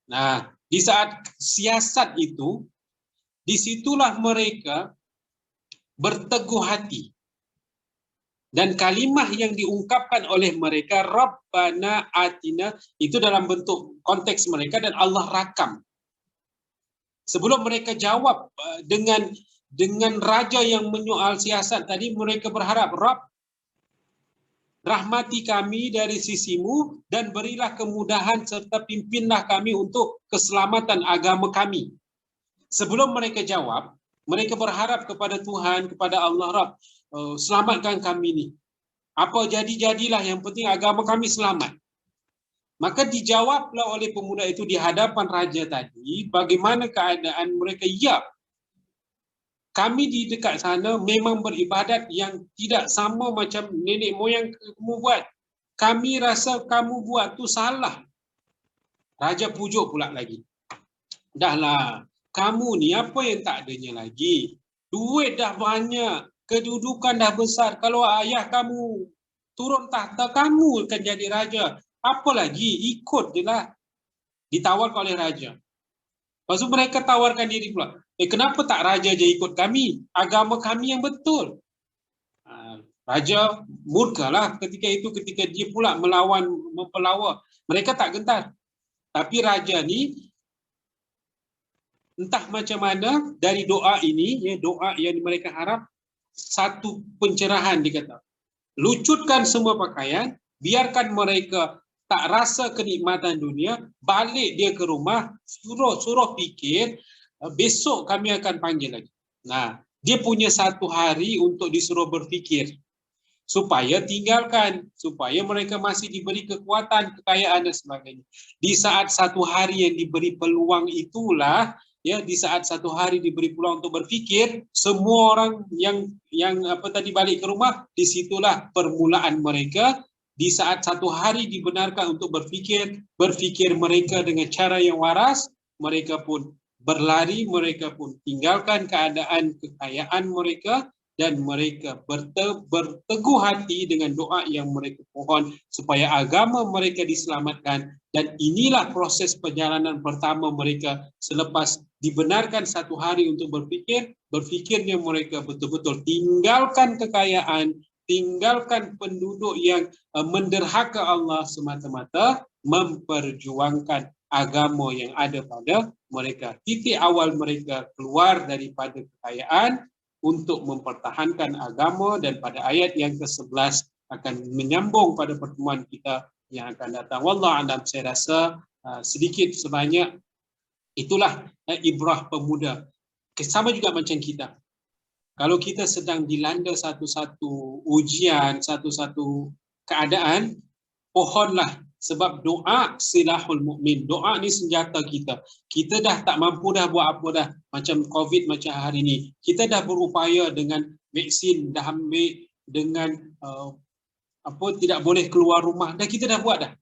Nah, di saat siasat itu, disitulah mereka berteguh hati. Dan kalimah yang diungkapkan oleh mereka, Rabbana atina, itu dalam bentuk konteks mereka dan Allah rakam. Sebelum mereka jawab dengan raja yang menyoal siasat tadi, mereka berharap, Rabb, rahmati kami dari sisimu dan berilah kemudahan serta pimpinlah kami untuk keselamatan agama kami. Sebelum mereka jawab, mereka berharap kepada Tuhan, kepada Allah, Rabb, selamatkan kami ni. Apa jadi-jadilah, yang penting agama kami selamat. Maka dijawablah oleh pemuda itu di hadapan raja tadi, bagaimana keadaan mereka. Ya, kami di dekat sana memang beribadat yang tidak sama macam nenek moyang kamu buat. Kami rasa kamu buat tu salah. Raja pujuk pula lagi. Dahlah, kamu ni apa yang tak adanya lagi? Duit dah banyak, kedudukan dah besar. Kalau ayah kamu turun tahta, kamu akan jadi raja. Apa lagi? Ikut je lah. Ditawarkan oleh raja. Lepas tu mereka tawarkan diri pula. Kenapa tak raja je ikut kami? Agama kami yang betul. Raja murkalah ketika itu, ketika dia pula mempelawa. Mereka tak gentar. Tapi raja ni, entah macam mana, dari doa ini, doa yang mereka harap, satu pencerahan dikata. Lucutkan semua pakaian, biarkan mereka tak rasa kenikmatan dunia, balik dia ke rumah, suruh fikir, besok kami akan panggil lagi. Nah, dia punya 1 hari untuk disuruh berfikir supaya tinggalkan, supaya mereka masih diberi kekuatan, kekayaan dan sebagainya. Di saat 1 hari yang diberi peluang itulah, di saat 1 hari diberi peluang untuk berfikir, semua orang yang balik ke rumah, disitulah permulaan mereka. Di saat 1 hari dibenarkan untuk berfikir mereka dengan cara yang waras, mereka pun berlari, mereka pun tinggalkan keadaan kekayaan mereka dan mereka berteguh hati dengan doa yang mereka pohon supaya agama mereka diselamatkan. Dan inilah proses perjalanan pertama mereka selepas dibenarkan 1 hari untuk berfikirnya mereka betul-betul tinggalkan kekayaan, tinggalkan penduduk yang menderhaka Allah semata-mata, memperjuangkan agama yang ada pada mereka. Titik awal mereka keluar daripada kekayaan untuk mempertahankan agama, dan pada ayat yang ke-11 akan menyambung pada pertemuan kita yang akan datang. Wallahu a'lam, saya rasa sedikit sebanyak itulah ibrah pemuda. Sama juga macam kita. Kalau kita sedang dilanda satu-satu ujian, satu-satu keadaan, pohonlah, sebab doa silahul mukmin. Doa ni senjata kita. Kita dah tak mampu dah buat apa dah, macam COVID macam hari ni. Kita dah berupaya dengan vaksin, dah ambil dengan tidak boleh keluar rumah, dah kita dah buat dah.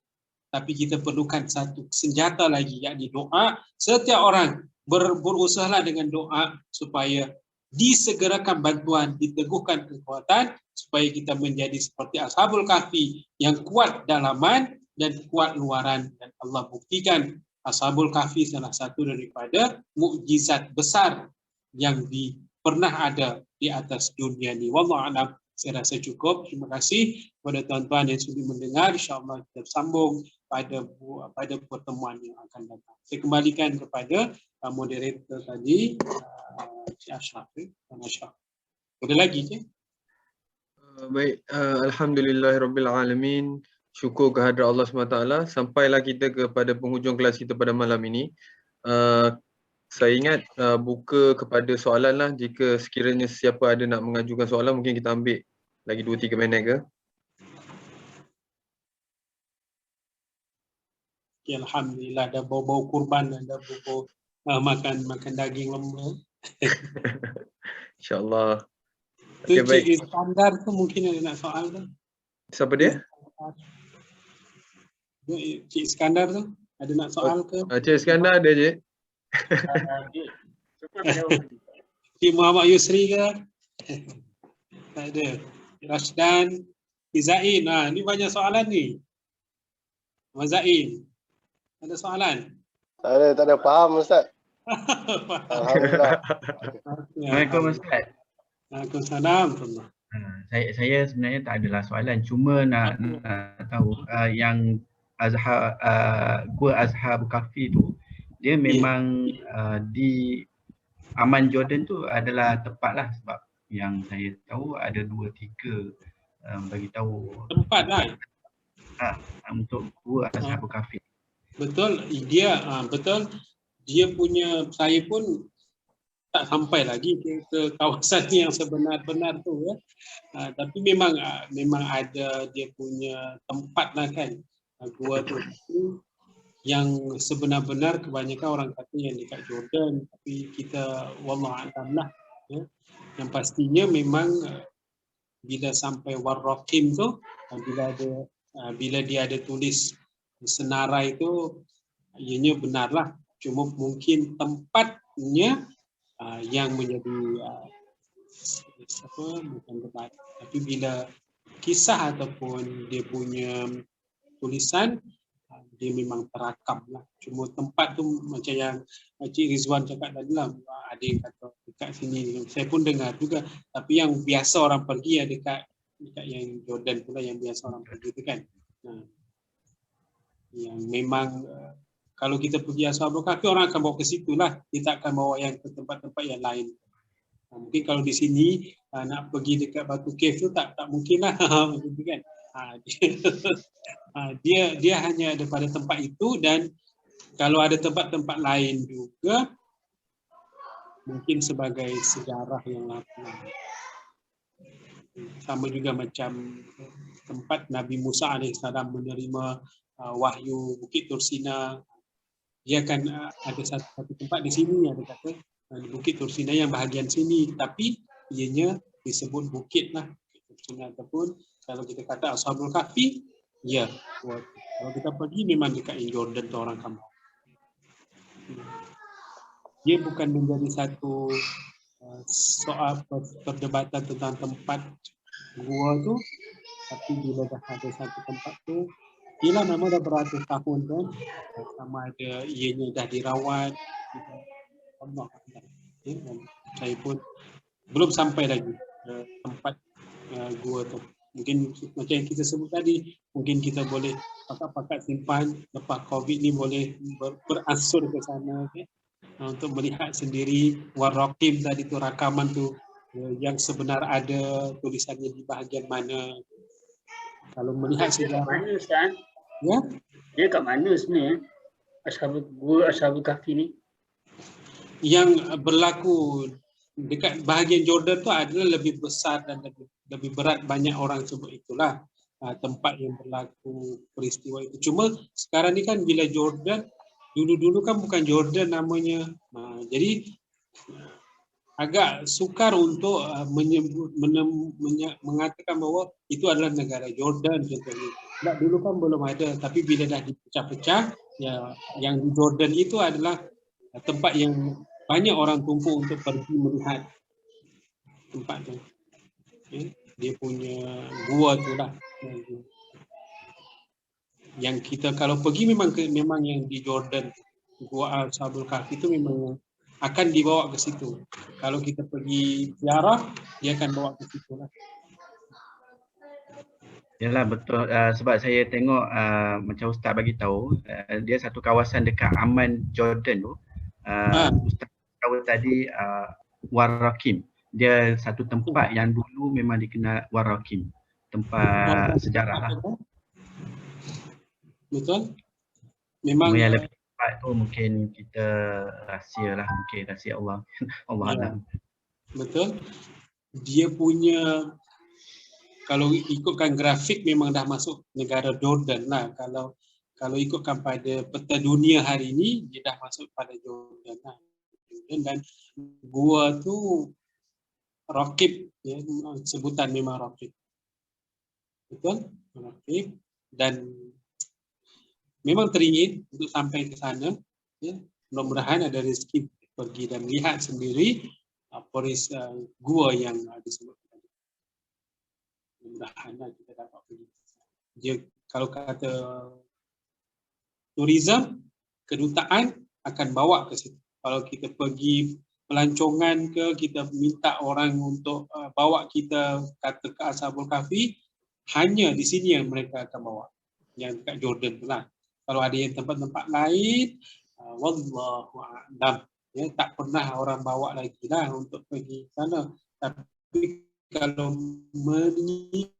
Tapi kita perlukan satu senjata lagi, yakni doa. Setiap orang berusahalah dengan doa supaya disegerakan bantuan, diteguhkan kekuatan supaya kita menjadi seperti Ashabul Kahfi yang kuat dalaman dan kuat luaran. Dan Allah buktikan Ashabul Kahfi salah satu daripada mukjizat besar yang pernah ada di atas dunia ini. Wallahu a'lam. Saya rasa cukup. Terima kasih kepada tuan-tuan yang sudah mendengar. InsyaAllah kita sambung pada pertemuan yang akan datang. Saya kembalikan kepada moderator tadi, Cik Ashraf. Ada lagi, Cik? Baik, alhamdulillahirabbil-alamin. Syukur kehadrat Allah SWT. Sampailah kita kepada penghujung kelas kita pada malam ini. Saya ingat buka kepada soalan lah. Jika sekiranya siapa ada nak mengajukan soalan, mungkin kita ambil lagi 2-3 minit ke. Ya, alhamdulillah, ada bau-bau kurban, ada bau makan daging lembu. InsyaAllah. Tu Okay, baik. Cik Iskandar tu mungkin ada nak soal tu. Siapa dia? Cik Iskandar tu ada nak soal ke? Cik Iskandar ada je. Cik Muhammad Yusri ke? Tak ada. Rashdan, Zain. Ni banyak soalan ni. Zain. Ada soalan? Tak ada. Faham Ustaz. Alhamdulillah. Assalamualaikum Ustaz. Waalaikumsalam. Saya sebenarnya tak adalah soalan, cuma nak tahu yang Azhar, Gua Azhar Bukafi tu, dia memang di Aman Jordan tu adalah tepat lah, sebab yang saya tahu ada 2-3 bagi tahu tempat lah untuk Gua Azhar Bukafi. Betul, betul. Dia punya, saya pun tak sampai lagi ke kawasan yang sebenar-benar tu ya. Tapi memang ada dia punya tempat lah kan. Gua tu yang sebenar-benar kebanyakan orang kata yang dekat Jordan, tapi kita wallah alam lah ya. Yang pastinya memang bila sampai Warraqim tu, bila dia ada tulis senarai tu, ianya benarlah. Cuma mungkin tempatnya yang menjadi bukan debat. Tapi bila kisah ataupun dia punya tulisan, dia memang terakam lah. Cuma tempat tu macam yang Cik Rizwan cakap tadi lah, ada yang kata dekat sini. Saya pun dengar juga. Tapi yang biasa orang pergi dekat yang Jordan pula yang biasa orang pergi tu kan. Yang memang kalau kita pergi Ashabul Kahfi, orang akan bawa ke situ lah. Dia tak akan bawa yang ke tempat-tempat yang lain. Mungkin kalau di sini nak pergi dekat Batu Cave tu tak mungkin lah. Kan? Dia hanya ada pada tempat itu, dan kalau ada tempat-tempat lain juga mungkin sebagai sejarah yang lama. Sama juga macam tempat Nabi Musa AS menerima wahyu Bukit Tursina. Dia akan ada satu tempat di sini, ada kata di Bukit Tursina yang bahagian sini, tapi ianya disebut bukit lah. Ataupun kalau kita kata Ashabul Kahfi, ya. Kalau kita pergi memang dekat Jordan tu orang kampung. Dia bukan menjadi satu soal perdebatan tentang tempat gua tu, tapi bila dah ada satu tempat tu, ialah memang dah beratus tahun kan, sama ada ianya dah dirawat. Allah. Saya pun belum sampai lagi tempat gua tu. Mungkin macam yang kita sebut tadi, mungkin kita boleh pakat-pakat simpan lepas COVID ni, boleh beransur ke sana okay? Untuk melihat sendiri Warraqim tadi tu, rakaman tu yang sebenar ada tulisannya di bahagian mana. Kalau melihat sejarah mana Ustaz? Ya? Dia kat mana sebenarnya? Ashabul Kahfi ni? Yang berlaku dekat bahagian Jordan tu adalah lebih besar dan lebih berat. Banyak orang sebut itulah tempat yang berlaku peristiwa itu. Cuma sekarang ni kan bila Jordan, dulu-dulu kan bukan Jordan namanya. Jadi agak sukar untuk mengatakan bahawa itu adalah negara Jordan contohnya. Tak, dulu kan belum ada, tapi bila dah dipecah-pecah, ya, yang di Jordan itu adalah tempat yang banyak orang tumpu untuk pergi melihat tempat tu. Okay. Dia punya gua tu lah. Yang kita kalau pergi memang yang di Jordan, Gua Ashabul Kahfi itu memang akan dibawa ke situ. Kalau kita pergi ziarah, dia akan bawa ke situ lah. Yalah betul, sebab saya tengok macam Ustaz bagi tahu, dia satu kawasan dekat Amman, Jordan tu. Ah, Ustaz tahu tadi Warrakim. Dia satu tempat yang dulu memang dikenal Warrakim. Tempat sejarah lah. betul. Memang Cuma yang lebih tepat tu mungkin kita rahsia lah, mungkin rahsia Allah. Allah ya, Alam. betul. Dia punya, kalau ikutkan grafik memang dah masuk negara Jordan lah. Kalau ikutkan pada peta dunia hari ini, dia dah masuk pada Jordan lah. Dan gua tu Raqib, ya, sebutan memang Raqib. Betul? Raqib. Dan memang teringin untuk sampai ke sana. Ya. Mudah-mudahan ada rezeki pergi dan lihat sendiri gua yang disebut tadi. Mudah-mudahan kita dapat pergi. Dia kalau kata tourism, kedutaan akan bawa ke situ. Kalau kita pergi pelancongan ke, kita minta orang untuk bawa kita kata ke Ashabul Kahfi, hanya di sini yang mereka akan bawa. Yang dekat Jordan tu lah. Kalau ada yang tempat-tempat lain, wallahu a'lam. Ya, tak pernah orang bawa lagi lah untuk pergi sana. Tapi kalau mengikut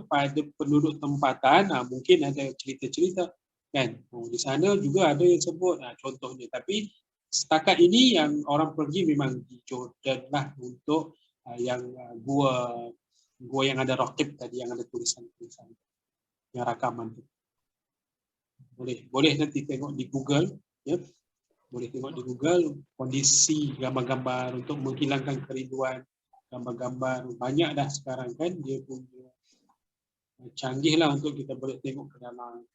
pada penduduk tempatan, mungkin ada cerita-cerita kan. Di sana juga ada yang sebut contohnya. Tapi setakat ini yang orang pergi memang di Jordan lah untuk yang gua yang ada Raqib tadi, yang ada tulisan-tulisan, yang rakaman tu. Boleh nanti tengok di Google, ya. Boleh tengok di Google kondisi gambar-gambar untuk menghilangkan kerinduan. Gambar-gambar banyak dah sekarang kan, dia punya canggih lah untuk kita boleh tengok ke dalam.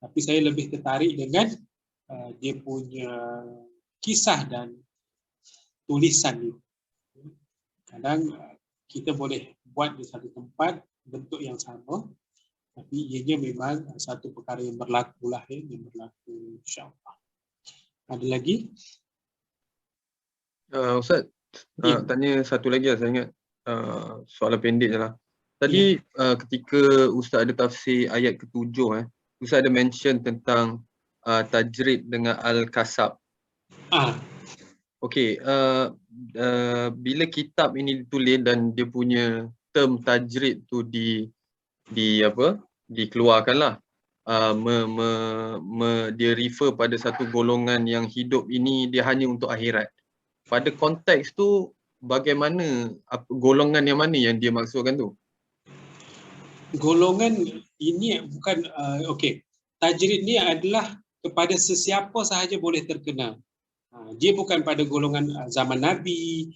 Tapi saya lebih tertarik dengan dia punya kisah dan tulisan ni. Kadang kita boleh buat di satu tempat bentuk yang sama, tapi ianya memang satu perkara yang berlaku lah, yang berlaku, insyaAllah. Ada lagi? Ustaz, tanya satu lagi lah, saya ingat soalan pendek je lah. Tadi ketika Ustaz ada tafsir ayat ke-7, Ustaz ada mention tentang tajrid dengan Al-Kasab. Okey, bila kitab ini ditulis dan dia punya term tajrid tu dikeluarkanlah, dia refer pada satu golongan yang hidup ini dia hanya untuk akhirat. Pada konteks tu bagaimana, golongan yang mana yang dia maksudkan tu? Golongan ini bukan okey. Tajrid ni adalah kepada sesiapa sahaja boleh terkena. Dia bukan pada golongan zaman Nabi.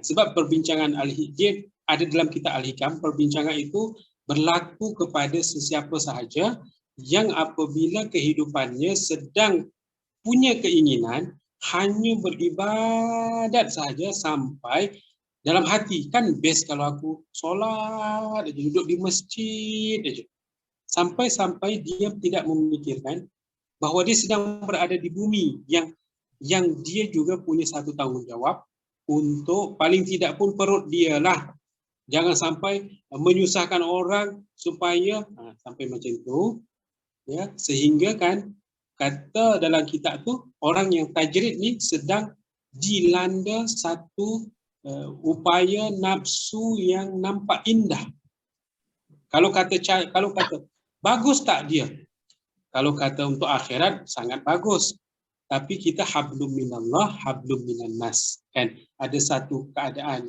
Sebab perbincangan dia ada dalam kitab Al-Hikam, perbincangan itu berlaku kepada sesiapa sahaja yang apabila kehidupannya sedang punya keinginan hanya beribadat sahaja sampai dalam hati. Kan best kalau aku solat aja, duduk di masjid aja. Sampai-sampai dia tidak memikirkan bahawa dia sedang berada di bumi yang dia juga punya satu tanggungjawab untuk paling tidak pun perut dia lah. Jangan sampai menyusahkan orang supaya sampai macam tu, ya, sehingga kan kata dalam kitab tu orang yang tajrid ni sedang dilanda satu upaya nafsu yang nampak indah. Kalau kata bagus tak dia? Kalau kata untuk akhirat sangat bagus. Tapi kita hablum minallah, hablum minan nas. Kan ada satu keadaan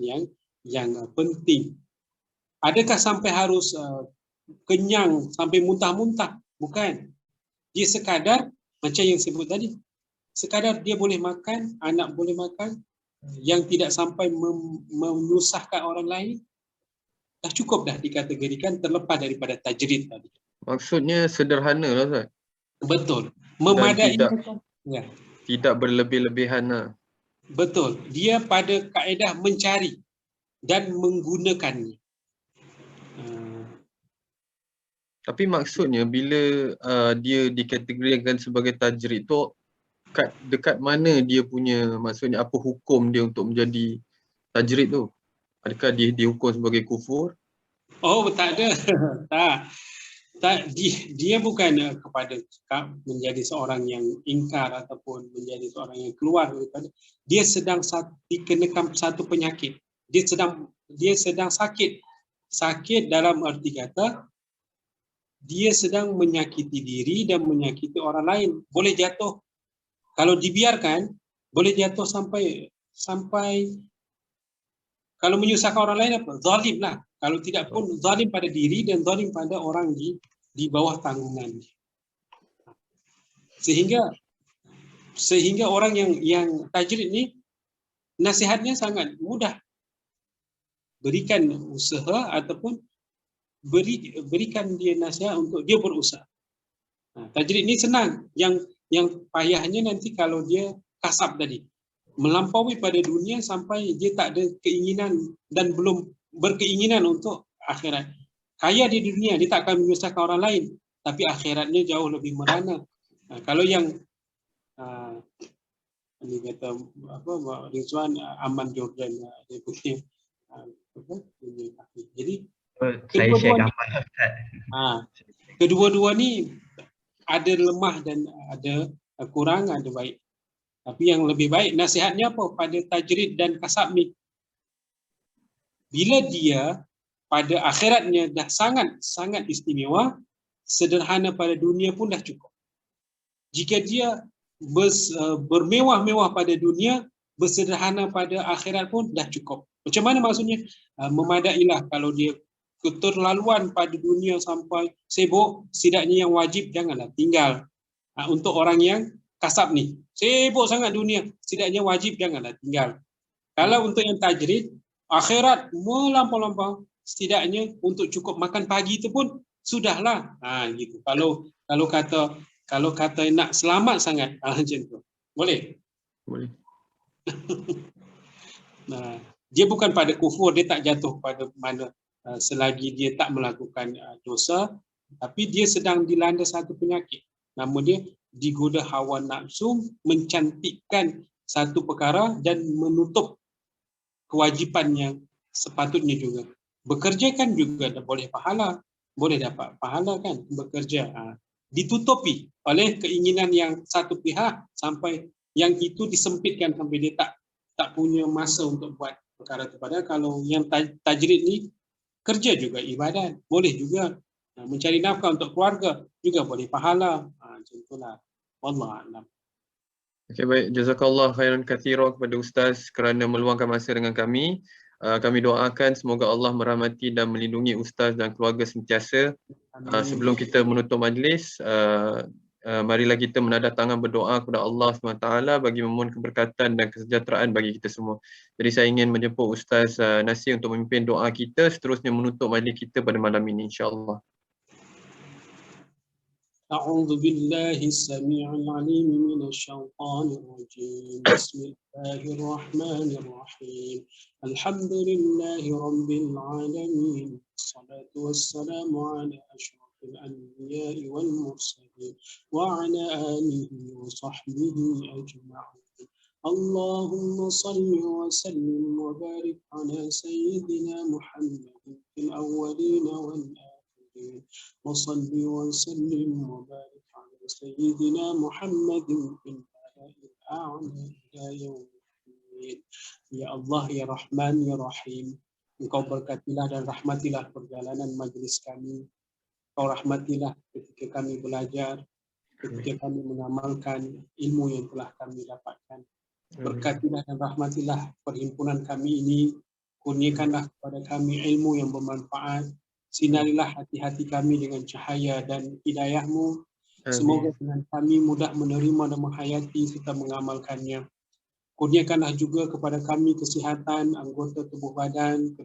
yang penting. Adakah sampai harus kenyang sampai muntah-muntah? Bukan. Dia sekadar macam yang sebut tadi. Sekadar dia boleh makan, anak boleh makan, yang tidak sampai menyusahkan orang lain, dah cukup dah dikategorikan terlepas daripada tajrid tadi. Maksudnya sederhana lah, Ustaz. Betul. Memadai. Tidak berlebih-lebihan lah. Betul. Dia pada kaedah mencari dan menggunakannya. Tapi maksudnya bila dia dikategorikan sebagai tajrid tu, dekat mana dia punya, maksudnya apa hukum dia untuk menjadi tajrid tu? Adakah dia dihukum sebagai kufur? Oh, tak ada. Tak, dia bukan kepada menjadi seorang yang ingkar ataupun menjadi seorang yang keluar daripada. Dia sedang dikenakan satu penyakit. Dia sedang sakit dalam arti kata dia sedang menyakiti diri dan menyakiti orang lain. Boleh jatuh, kalau dibiarkan boleh jatuh sampai kalau menyusahkan orang lain apa? Zalim lah. Kalau tidak pun zalim pada diri dan zalim pada orang di bawah tanggungan. Sehingga orang yang tajrid ni nasihatnya sangat mudah. Berikan usaha ataupun berikan dia nasihat untuk dia berusaha. Tajrid ni senang. Yang payahnya nanti kalau dia kasab tadi. Melampaui pada dunia sampai dia tak ada keinginan dan belum berkeinginan untuk akhirat. Kaya di dunia, dia tak akan menyusahkan orang lain. Tapi akhiratnya jauh lebih merana. Kalau yang ini kata apa Rizwan Aman Jordan dia putih jadi kedua-dua ni ada lemah dan ada kurang, ada baik. Tapi yang lebih baik nasihatnya apa pada tajrid dan kasab ni? Bila dia pada akhiratnya dah sangat istimewa, sederhana pada dunia pun dah cukup. Jika dia bermewah-mewah pada dunia, bersederhana pada akhirat pun dah cukup. Macam mana maksudnya? Memadailah. Kalau dia keterlaluan pada dunia sampai sibuk, setidaknya yang wajib janganlah tinggal. Untuk orang yang kasab ni, sibuk sangat dunia, setidaknya wajib janganlah tinggal. Kalau untuk yang tajrid, akhirat melampau-lampau, setidaknya untuk cukup makan pagi itu pun sudahlah. Gitu. Kalau kata nak selamat sangat, macam tu. Boleh? Boleh. Dia bukan pada kufur, dia tak jatuh pada mana selagi dia tak melakukan dosa, tapi dia sedang dilanda satu penyakit. Nama dia digoda hawa nafsu, mencantikkan satu perkara dan menutup kewajipan yang sepatutnya juga. Bekerja kan juga boleh pahala, boleh dapat pahala kan bekerja. Ditutupi oleh keinginan yang satu pihak sampai yang itu disempitkan sampai dia tak punya masa untuk buat perkara itu. Padahal kalau yang tajrid ni kerja juga ibadat, boleh juga mencari nafkah untuk keluarga juga boleh pahala. Macam itulah. Wallahu a'lam. Okey, baik, jazakallah khairan katsiran kepada ustaz kerana meluangkan masa dengan kami. Kami doakan semoga Allah merahmati dan melindungi ustaz dan keluarga sentiasa. Sebelum kita menutup majlis, marilah kita menadah tangan berdoa kepada Allah SWT bagi memohon keberkatan dan kesejahteraan bagi kita semua. Jadi saya ingin menjemput Ustaz Nasir untuk memimpin doa kita, seterusnya menutup majlis kita pada malam ini, insya-Allah. أعوذ بالله السميع العليم من الشيطان الرجيم بسم الله الرحمن الرحيم الحمد لله رب العالمين والصلاة والسلام على أشرف الأنبياء والمرسلين وعلى آله وصحبه أجمعين اللهم صل وسلم وبارك على سيدنا محمد في الأولين والآخرين وصل وسلم وبارك على سيدنا محمد في الملأ الأعلى إلى يوم الدين. Ya Allah, ya Rahman, ya Rahim, Engkau berkatilah dan rahmatilah perjalanan majlis kami. Engkau rahmatilah ketika kami belajar, ketika kami mengamalkan ilmu yang telah kami dapatkan. Berkatilah dan rahmatilah perhimpunan kami ini. Kurniakanlah kepada kami ilmu yang bermanfaat. Sinarilah hati-hati kami dengan cahaya dan hidayah-Mu. Semoga dengan kami mudah menerima dan menghayati serta mengamalkannya. Kurniakanlah juga kepada kami kesihatan anggota tubuh badan,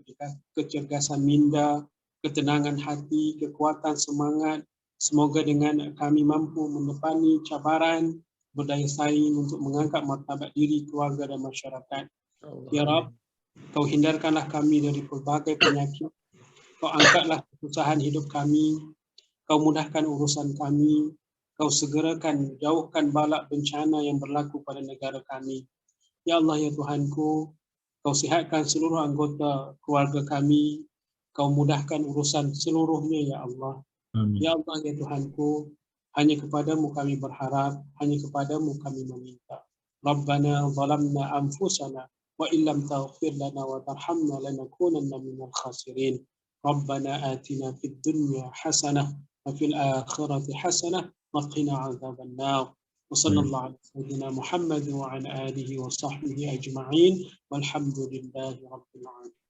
kecergasan minda, ketenangan hati, kekuatan semangat. Semoga dengan kami mampu menepani cabaran, berdaya saing untuk mengangkat martabat diri, keluarga dan masyarakat. Ya Rabb, Kau hindarkanlah kami dari pelbagai penyakit. Kau angkatlah kesusahan hidup kami, Kau mudahkan urusan kami, Kau segerakan, jauhkan balak bencana yang berlaku pada negara kami. Ya Allah, ya Tuhanku, Kau sihatkan seluruh anggota keluarga kami. Kau mudahkan urusan seluruhnya, ya Allah. Amin. Ya Allah, ya Tuhanku, hanya kepadamu kami berharap, hanya kepadamu kami meminta. Rabbana zalamna anfusana wa illam taghfir lana wa tarhamna lanakunanna minal khasirin. Rabbana atina fid dunya hasanah wa fil akhirati hasanah wa qina adzaban nar. Wa sallallahu ala sayyidina Muhammad wa ala alihi wa sahbihi ajma'in walhamdulillahi rabbil alamin.